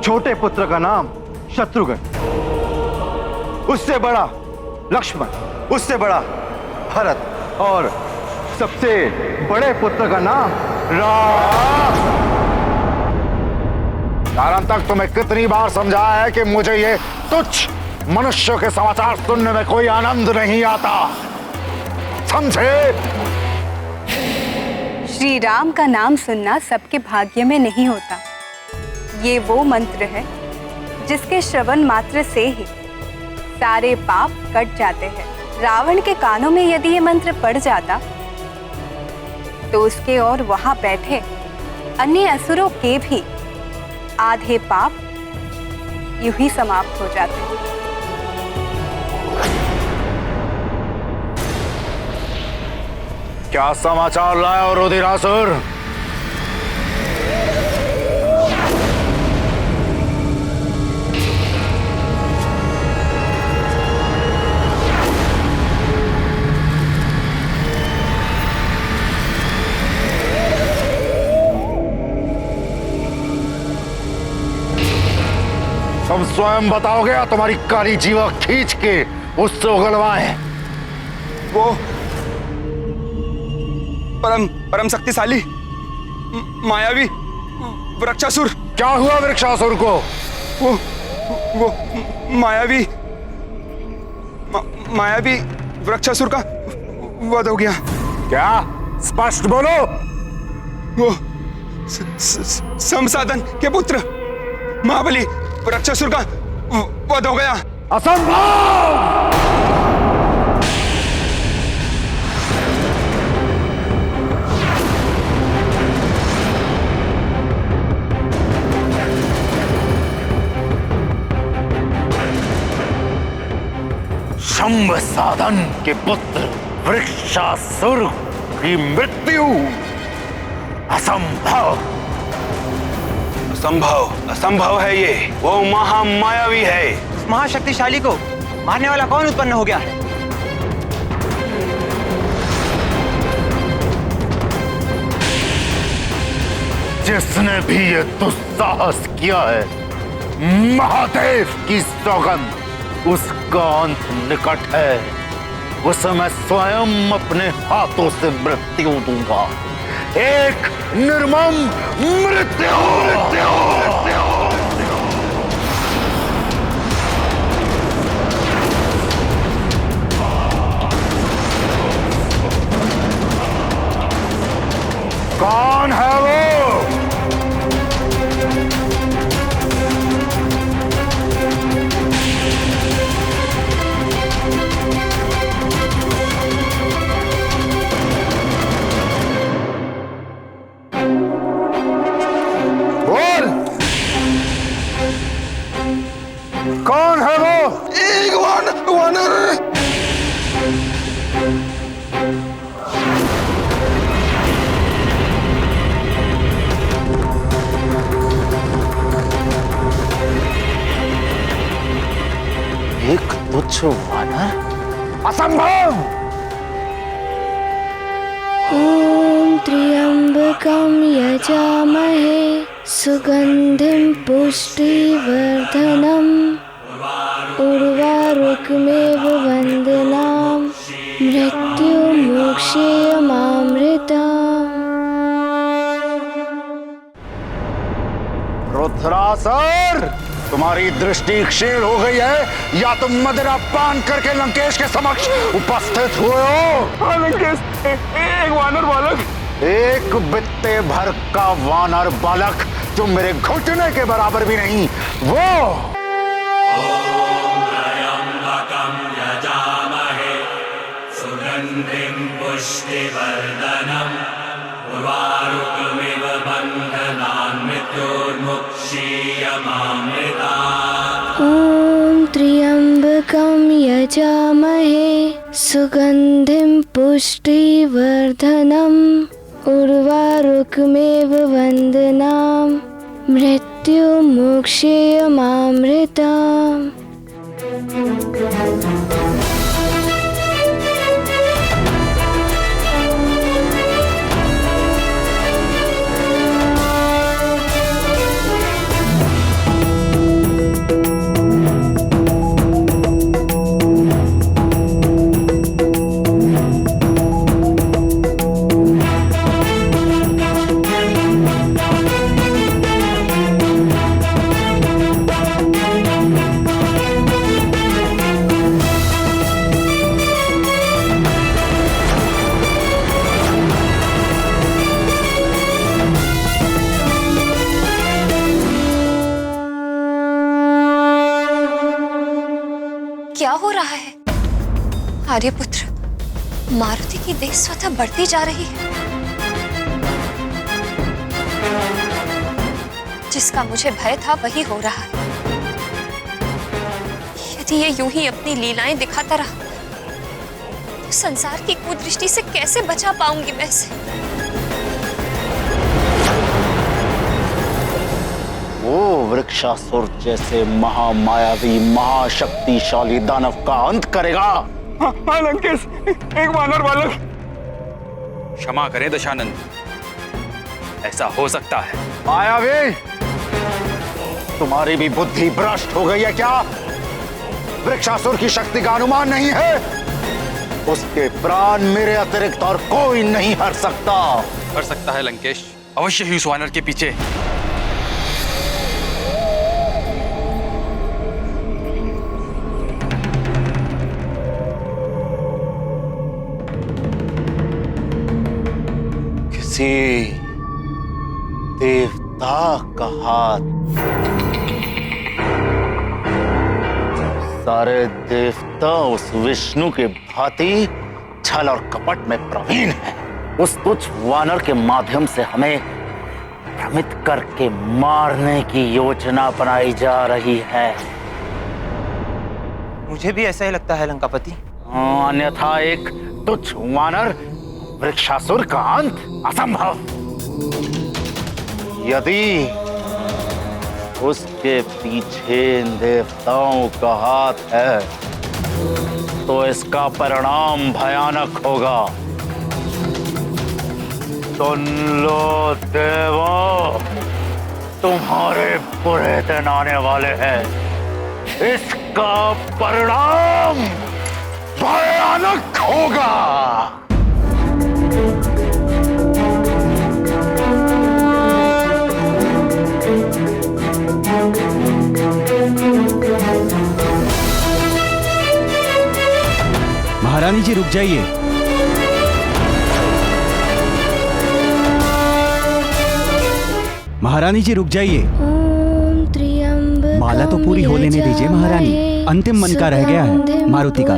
छोटे पुत्र का नाम शत्रुघ्न, उससे बड़ा लक्ष्मण, उससे बड़ा भरत और सबसे बड़े पुत्र का नाम राम। कारण तक तुम्हें कितनी बार समझाया है कि मुझे ये तुच्छ मनुष्यों के समाचार सुनने में कोई आनंद नहीं आता, समझे? श्री राम का नाम सुनना सबके भाग्य में नहीं होता। ये वो मंत्र है जिसके श्रवण मात्र से ही सारे पाप कट जाते हैं। रावण के कानों में यदि ये मंत्र पड़ जाता तो उसके और वहां बैठे अन्य असुरों के भी आधे पाप यूं ही समाप्त हो जाते। क्या समाचार लाए और रुधिरासुर? तुम स्वयं बताओगे या तुम्हारी काली जीवा खींच के उससे उगलवाएं? वो परम शक्तिशाली मायावी वृक्षासुर। क्या हुआ वृक्षासुर को? वो मायावी वृक्षासुर का वध हो गया। क्या? स्पष्ट बोलो। वो संसाधन के पुत्र महाबली वृक्षासुर का वध हो गया। असंभव! संसाधन के पुत्र वृक्षासुर की मृत्यु? असंभव। असंभव असंभव है ये। वो महामायावी है। उस महाशक्तिशाली को मारने वाला कौन उत्पन्न हो गया है? जिसने भी ये दुस्साहस किया है, महादेव की सौगंध, उसका अंत निकट है। उसे मैं स्वयं अपने हाथों से मृत्यु दूंगा, एक निर्मम मृत्यु। कौन है वो? बोल, कौन है वो? एक वानर। एक तुच्छ वानर? असंभव। ॐ त्र्यम्बकं यजामहे सुगन्धिं पुष्टिवर्धनम् उर्वारुकमेव वन्दनाम् मृत्युमोक्षेयमामृतम्। रुद्रासुर, तुम्हारी दृष्टि क्षीण हो गई है या तुम मदिरा पान करके लंकेश के समक्ष उपस्थित हुए हो? लंकेश, एक वानर बालक। एक बित्ते भर का वानर बालक जो मेरे घुटने के बराबर भी नहीं, वो सुगंधिं पुष्टिवर्धनम् उर्वारुकमिव बन्धनान् मृत्योर्मुक्षीयमामृतात्। ॐ त्र्यम्बकं यजामहे सुगन्धिं पुष्टिवर्धनम् उर्वारुकमेव वन्दनाम् मृत्युमोक्षेयमामृतम्। क्या हो रहा है? आर्यपुत्र, मारुति की देह स्वतः बढ़ती जा रही है। जिसका मुझे भय था वही हो रहा है। यदि ये यूं ही अपनी लीलाएं दिखाता रहा तो संसार की कुदृष्टि से कैसे बचा पाऊंगी मैं इसे? वो वृक्षासुर जैसे महामायावी महाशक्तिशाली दानव का अंत करेगा। हाँ लंकेश, एक वानर बालक। क्षमा करें दशानंद, ऐसा हो सकता है। मायावी, तुम्हारी भी बुद्धि भ्रष्ट हो गई है क्या? वृक्षासुर की शक्ति का अनुमान नहीं है? उसके प्राण मेरे अतिरिक्त और कोई नहीं हर सकता। कर सकता है लंकेश, अवश्य ही उस वानर के पीछे। किसी देवता का हाथ। सारे देवता उस विष्णु के भांति छल और कपट में प्रवीण हैं। उस तुच्छ वानर के माध्यम से हमें भ्रमित करके मारने की योजना बनाई जा रही है। मुझे भी ऐसा ही लगता है लंकापति। अन्यथा एक तुच्छ वानर वृक्षासुर का अंत असंभव। उसके पीछे इन देवताओं का हाथ है तो इसका परिणाम भयानक होगा। सुन लो देवों, तुम्हारे बुरे दिन आने वाले हैं। इसका परिणाम भयानक होगा। महारानी जी रुक जाइए। महारानी जी रुक जाइए। माला तो पूरी हो लेने दीजिए महारानी। अंतिम मन का रह गया है मारुति का।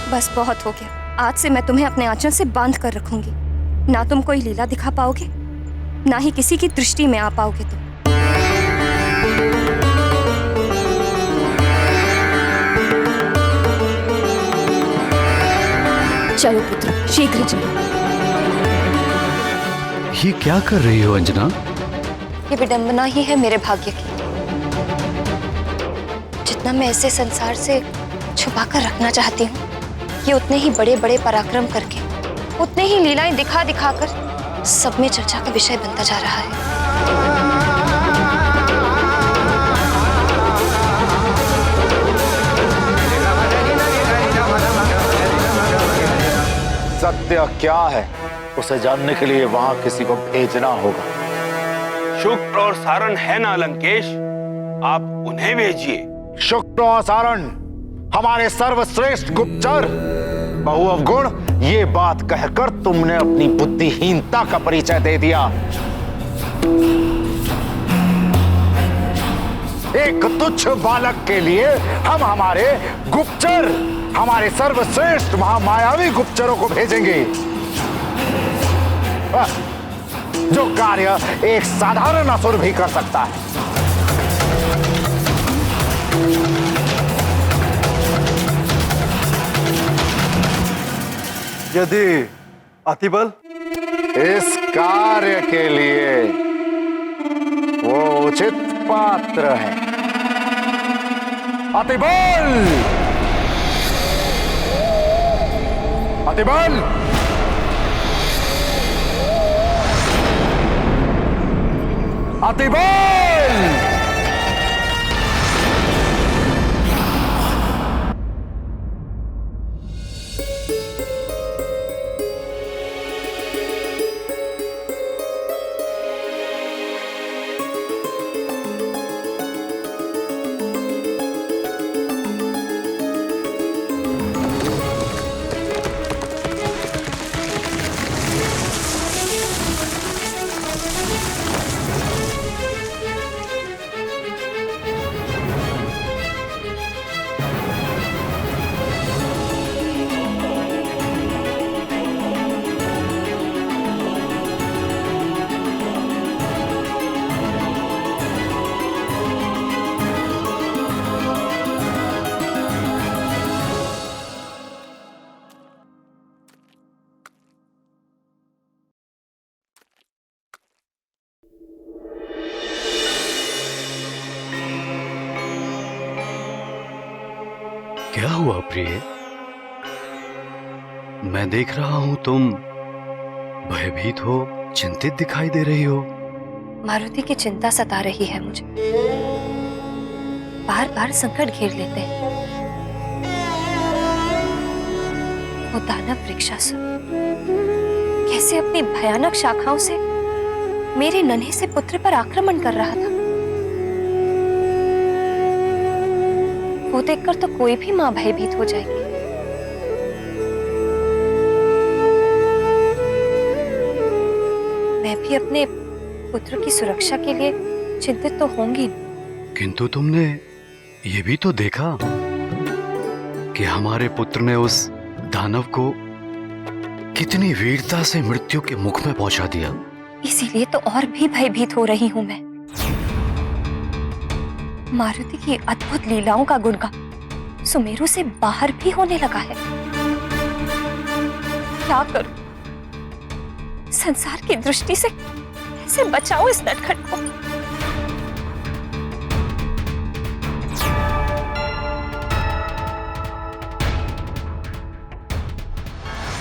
बस बहुत हो गया। आज से मैं तुम्हें अपने आंचल से बांध कर रखूंगी। ना तुम कोई लीला दिखा पाओगे, ना ही किसी की दृष्टि में आ पाओगे तुम। चलो पुत्र, शीघ्र चलो। ये क्या कर रही हो अंजना? ये विडंबना ही है मेरे भाग्य की। जितना मैं इसे संसार से छुपा कर रखना चाहती हूँ, ये उतने ही बड़े बड़े पराक्रम करके, उतने ही लीलाएं दिखा दिखा कर सब में चर्चा का विषय बनता जा रहा है। सत्य क्या है उसे जानने के लिए वहां किसी को भेजना होगा। शुक्र और सारण है ना लंकेश, आप उन्हें भेजिए। शुक्र और सारण हमारे सर्वश्रेष्ठ गुप्तचर। बहु अवगुण, ये बात कहकर तुमने अपनी बुद्धिहीनता का परिचय दे दिया। एक तुच्छ बालक के लिए हम हमारे गुप्तचर, हमारे सर्वश्रेष्ठ महामायावी गुप्तचरों को भेजेंगे, जो कार्य एक साधारण असुर भी कर सकता है। यदि अतिबल इस कार्य के लिए वो उचित पात्र है। अतिबल! अतिबल! अतिबल! क्या हुआ प्रिय? मैं देख रहा हूं तुम भयभीत हो, चिंतित दिखाई दे रही हो। मारुति की चिंता सता रही है मुझे। बार बार संकट घेर लेते हैं। वो दानव वृक्षासुर कैसे अपनी भयानक शाखाओं से मेरे नन्हे से पुत्र पर आक्रमण कर रहा था। वो देखकर तो कोई भी मां भयभीत हो जाएगी। मैं भी अपने पुत्र की सुरक्षा के लिए चिंतित तो होंगी। किंतु तुमने ये भी तो देखा कि हमारे पुत्र ने उस दानव को कितनी वीरता से मृत्यु के मुख में पहुंचा दिया। इसीलिए तो और भी भयभीत हो रही हूं मैं। मारुति की अद्भुत लीलाओं का गुणगान सुमेरु से बाहर भी होने लगा है। क्या करूं? संसार की दृष्टि से कैसे बचाऊं इस नटखट को?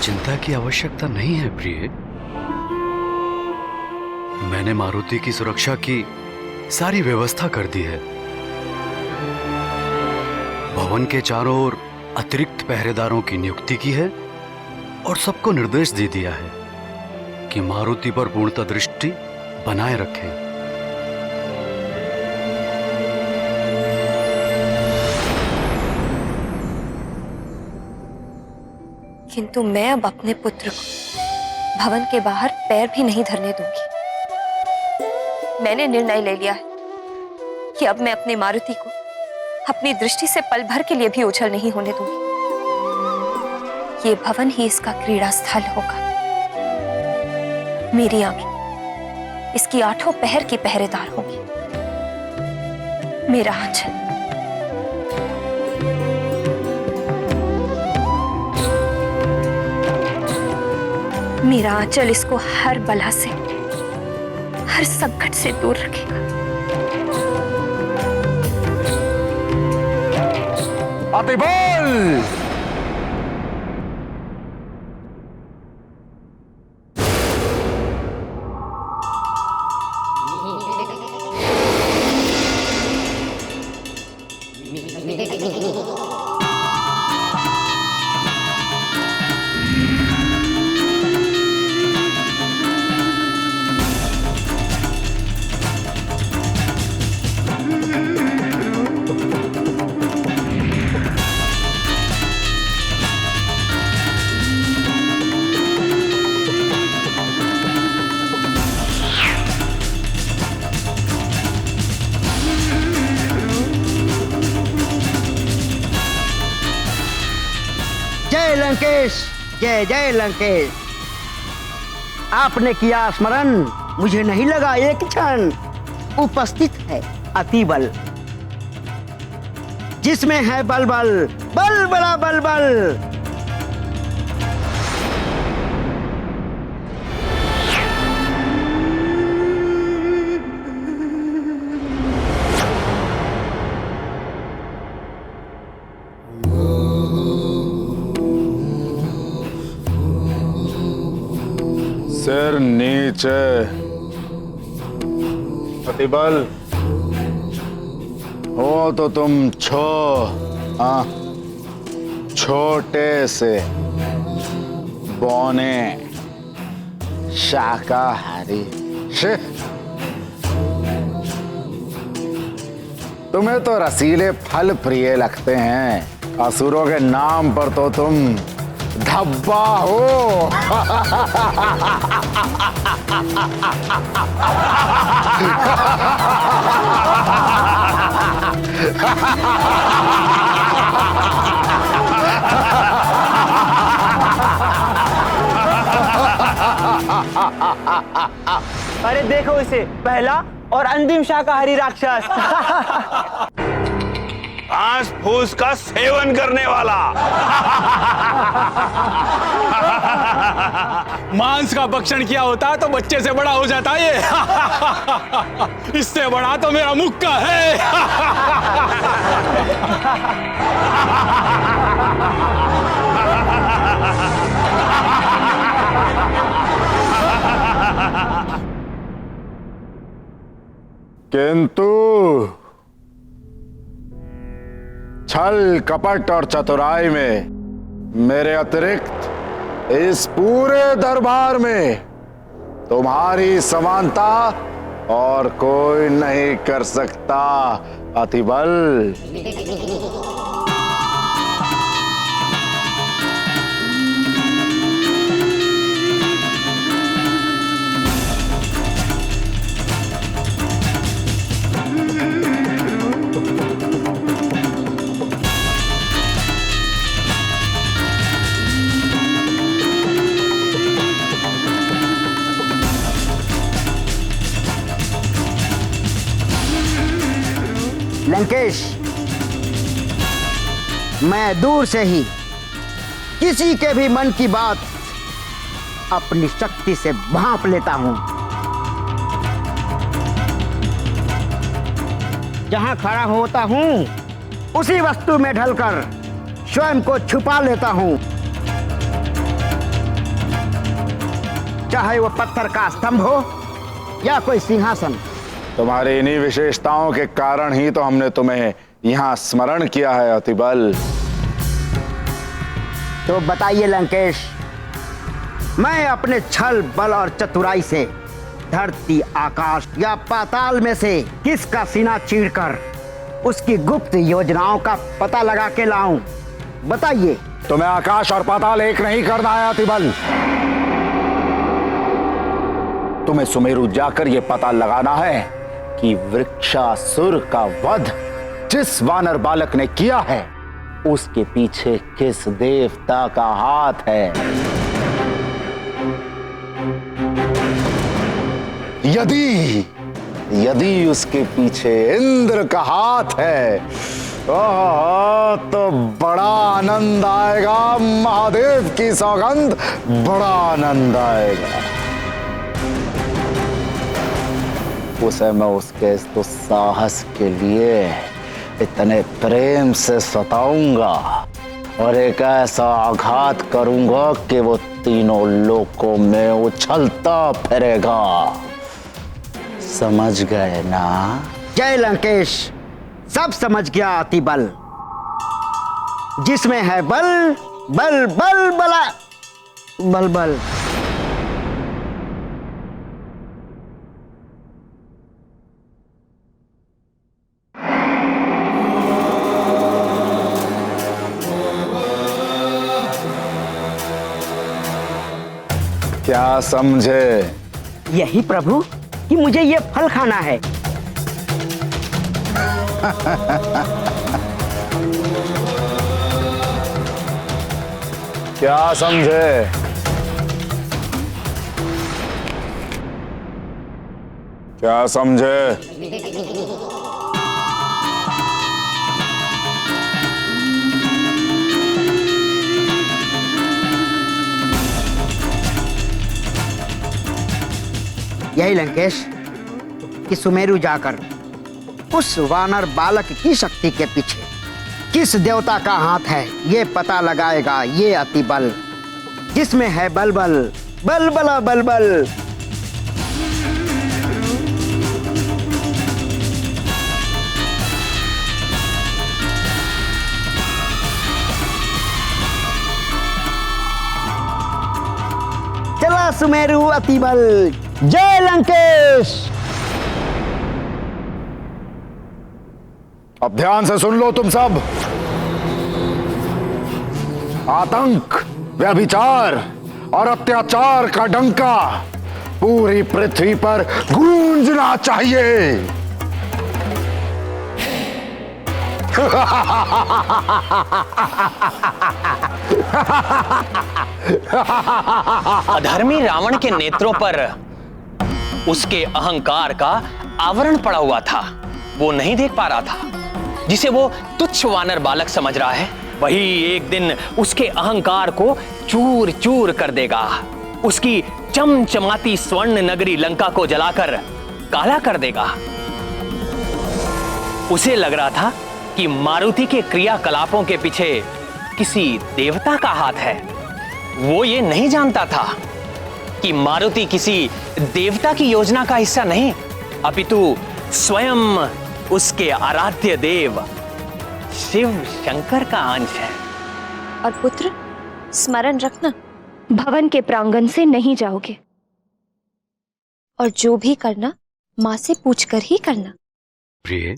चिंता की आवश्यकता नहीं है प्रिय। मैंने मारुति की सुरक्षा की सारी व्यवस्था कर दी है। भवन के चारों ओर अतिरिक्त पहरेदारों की नियुक्ति की है और सबको निर्देश दे दिया है कि मारुति पर पूर्णतः दृष्टि बनाए रखें। किंतु मैं अब अपने पुत्र को भवन के बाहर पैर भी नहीं धरने दूंगी। मैंने निर्णय ले लिया है कि अब मैं अपने मारुति को अपनी दृष्टि से पल भर के लिए भी ओझल नहीं होने दूंगी। ये भवन ही इसका क्रीड़ा स्थल होगा। मेरी आंखें इसकी आठों पहर की पहरेदार होंगी। मेरा आंचल मेरा आंचल इसको हर बला से, हर संकट से दूर रखेगा। अतिबल! जय लंकेश, जय जय लंकेश। आपने किया स्मरण, मुझे नहीं लगा एक क्षण। उपस्थित है अतिबल, जिसमें है बल बल, बल बड़ा बल बल। सिर नीचे। अतिबल, हो तो तुम छोटे से बौने शाकाहारी। तुम्हें तो रसीले फल प्रिय लगते हैं। असुरों के नाम पर तो तुम धब्बा हो। अरे देखो इसे, पहला और अंतिम शाकाहारी राक्षस। घास फूस का सेवन करने वाला। मांस का भक्षण किया होता तो बच्चे से बड़ा हो जाता ये। इससे बड़ा तो मेरा मुक्का है। किंतु छल कपट और चतुराई में मेरे अतिरिक्त इस पूरे दरबार में तुम्हारी समानता और कोई नहीं कर सकता अतिबल। लंकेश, मैं दूर से ही किसी के भी मन की बात अपनी शक्ति से भांप लेता हूं। जहां खड़ा होता हूं उसी वस्तु में ढलकर स्वयं को छुपा लेता हूं, चाहे वो पत्थर का स्तंभ हो या कोई सिंहासन। तुम्हारी इन्हीं विशेषताओं के कारण ही तो हमने तुम्हें यहां स्मरण किया है अतिबल। तो बताइए लंकेश, मैं अपने छल बल और चतुराई से धरती, आकाश या पाताल में से किसका सीना चीरकर उसकी गुप्त योजनाओं का पता लगा के लाऊं? बताइए। तुम्हें आकाश और पाताल एक नहीं करना है अतिबल। तुम्हें सुमेरु जाकर यह पता लगाना है कि वृक्षासुर का वध जिस वानर बालक ने किया है उसके पीछे किस देवता का हाथ है। यदि उसके पीछे इंद्र का हाथ है तो बड़ा आनंद आएगा, महादेव की सौगंध, बड़ा आनंद आएगा। उसे मैं उसके इस दुस्साहस के लिए इतने प्रेम से सताऊंगा और एक ऐसा आघात करूंगा कि वो तीनों लोकों में उछलता फिरेगा। समझ गए ना? जय लंकेश, सब समझ गया अतिबल। जिसमें है बल, बल बल बला बल बल। क्या समझे? यही प्रभु कि मुझे ये फल खाना है। क्या समझे? क्या समझे? यही लंकेश कि सुमेरु जाकर उस वानर बालक की शक्ति के पीछे किस देवता का हाथ है ये पता लगाएगा ये अतिबल। जिसमें है बल बल बल बला बल बल। चला सुमेरु अतिबल, जय लंकेश। अब ध्यान से सुन लो तुम सब। आतंक, व्यभिचार और अत्याचार का डंका पूरी पृथ्वी पर गूंजना चाहिए। अधर्मी रावण के नेत्रों पर उसके अहंकार का आवरण पड़ा हुआ था। वो नहीं देख पा रहा था। जिसे वो तुच्छ वानर बालक समझ रहा है वही एक दिन उसके अहंकार को चूर चूर कर देगा। उसकी चमचमाती स्वर्ण नगरी लंका को जलाकर काला कर देगा। उसे लग रहा था कि मारुति के क्रियाकलापों के पीछे किसी देवता का हाथ है। वो ये नहीं जानता था कि मारुति किसी देवता की योजना का हिस्सा नहीं, अपितु स्वयं उसके आराध्य देव शिव शंकर का अंश है। और पुत्र, स्मरण रखना, भवन के प्रांगण से नहीं जाओगे। और जो भी करना माँ से पूछकर ही करना। प्रिय,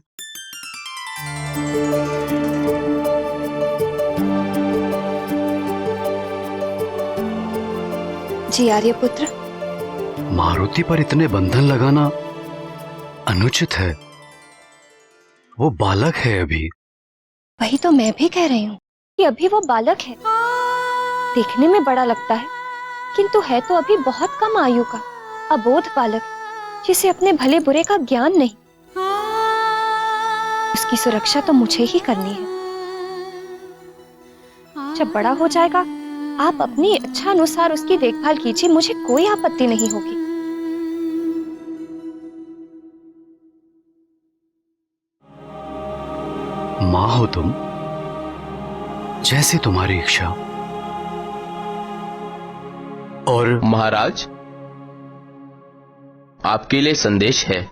जी आर्यपुत्र। मारुति पर इतने बंधन लगाना अनुचित है। वो बालक है अभी। वही तो मैं भी कह रही हूँ कि अभी वो बालक है। देखने में बड़ा लगता है किंतु है तो अभी बहुत कम आयु का अबोध बालक, जिसे अपने भले बुरे का ज्ञान नहीं। उसकी सुरक्षा तो मुझे ही करनी है। जब बड़ा हो जाएगा आप अपनी इच्छा अनुसार उसकी देखभाल कीजिए, मुझे कोई आपत्ति नहीं होगी। माँ हो तुम, जैसी तुम्हारी इच्छा। और महाराज, आपके लिए संदेश है।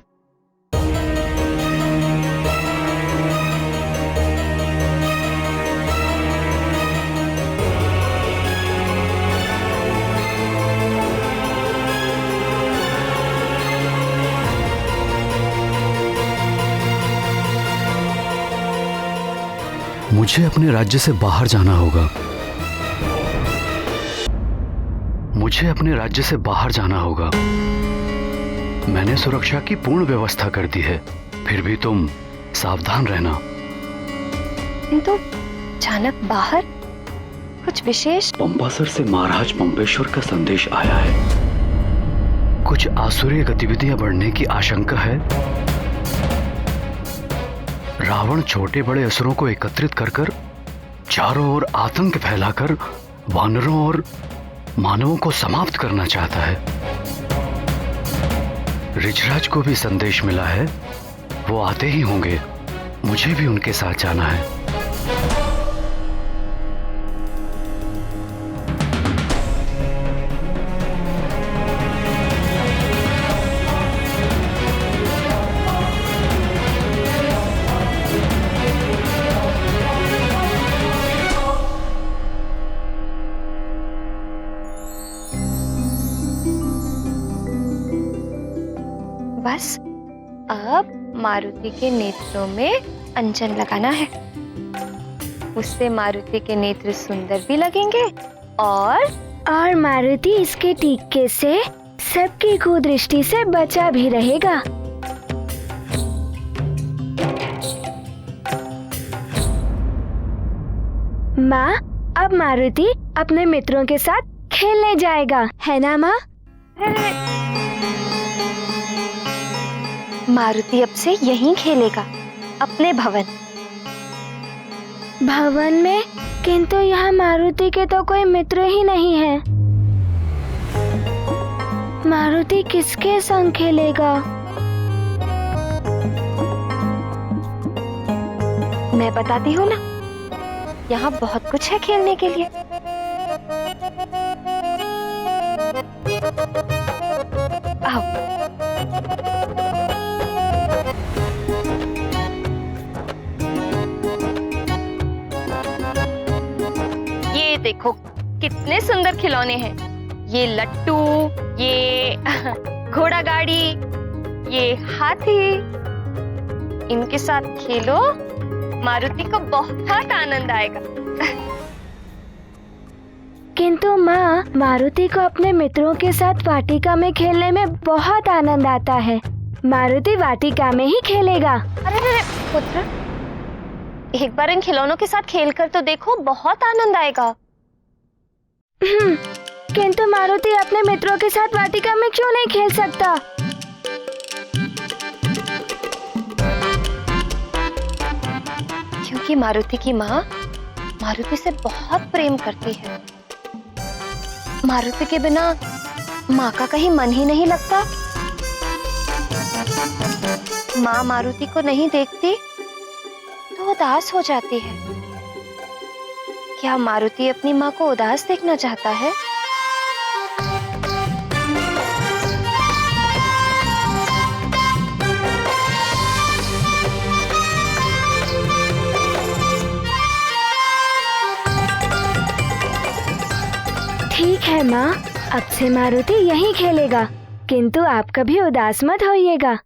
मुझे अपने राज्य से बाहर जाना होगा। मुझे अपने राज्य से बाहर जाना होगा। मैंने सुरक्षा की पूर्ण व्यवस्था कर दी है, फिर भी तुम सावधान रहना। किंतु अचानक बाहर कुछ विशेष? पंपासर से महाराज पंपेश्वर का संदेश आया है। कुछ आसुरी गतिविधियां बढ़ने की आशंका है। रावण छोटे बड़े असुरों को एकत्रित कर चारों ओर आतंक फैलाकर वानरों और मानवों को समाप्त करना चाहता है। ऋषराज को भी संदेश मिला है, वो आते ही होंगे। मुझे भी उनके साथ जाना है। बस अब मारुति के नेत्रों में अंजन लगाना है। उससे मारुति के नेत्र सुंदर भी लगेंगे और मारुति इसके टीके से सबकी कुदृष्टि से बचा भी रहेगा। माँ, अब मारुति अपने मित्रों के साथ खेलने जाएगा, है ना माँ? मारुति अब से यहीं खेलेगा, अपने भवन में। किंतु यहाँ मारुति के तो कोई मित्र ही नहीं है। मारुति किसके संग खेलेगा? मैं बताती हूँ ना, यहाँ बहुत कुछ है खेलने के लिए। आओ। ये देखो कितने सुंदर खिलौने हैं। ये लट्टू, ये घोड़ा गाड़ी, ये हाथी। इनके साथ खेलो, मारुति को बहुत आनंद आएगा। किंतु माँ, मारुति को अपने मित्रों के साथ वाटिका में खेलने में बहुत आनंद आता है। मारुति वाटिका में ही खेलेगा। अरे पुत्र, एक बार इन खिलौनों के साथ खेलकर तो देखो, बहुत आनंद आएगा। किंतु मारुति अपने मित्रों के साथ वाटिका में क्यों नहीं खेल सकता? क्योंकि मारुति की माँ मारुति से बहुत प्रेम करती है। मारुति के बिना माँ का कहीं मन ही नहीं लगता। माँ मारुति को नहीं देखती तो उदास हो जाती है। क्या मारुति अपनी माँ को उदास देखना चाहता है? ठीक है माँ, अब से मारुति यहीं खेलेगा। किंतु आप कभी उदास मत होइएगा।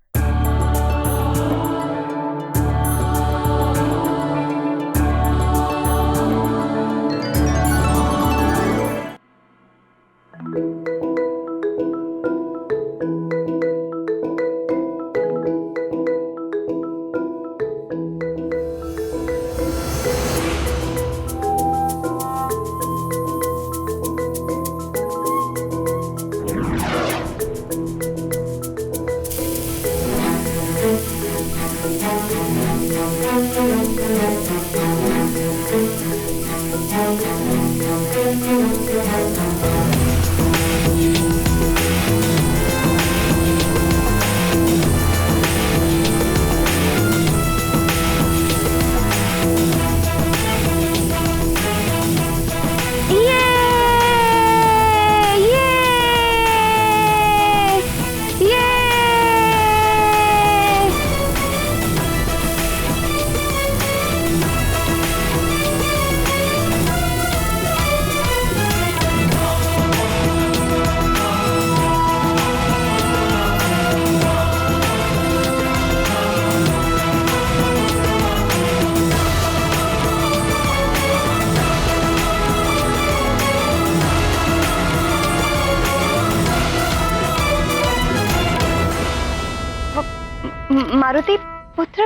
मारुति पुत्र,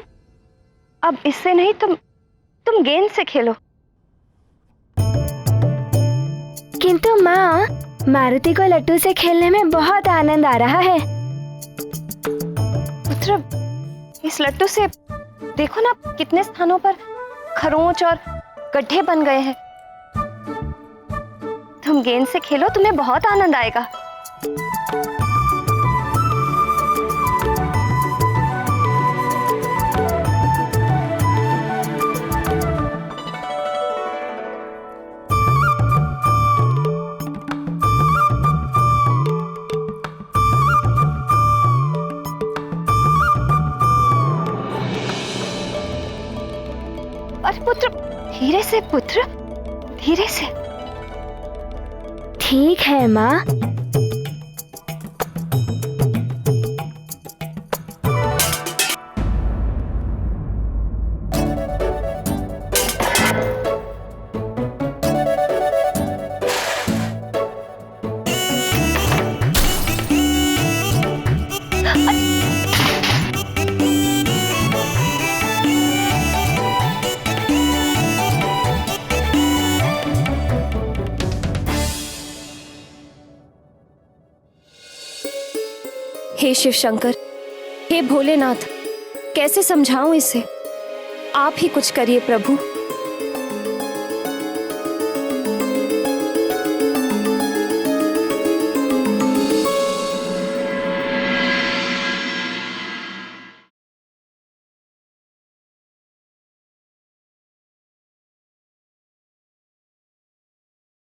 अब इससे नहीं, तुम गेंद से खेलो। किंतु माँ, मारुति को लट्टू से खेलने में बहुत आनंद आ रहा है। पुत्र, इस लट्टू से देखो ना कितने स्थानों पर खरोंच और गड्ढे बन गए हैं। तुम गेंद से खेलो, तुम्हें बहुत आनंद आएगा। पुत्र, धीरे से पुत्र, धीरे से। ठीक है माँ। हे शिव शंकर, हे भोलेनाथ, कैसे समझाऊं इसे? आप ही कुछ करिए प्रभु।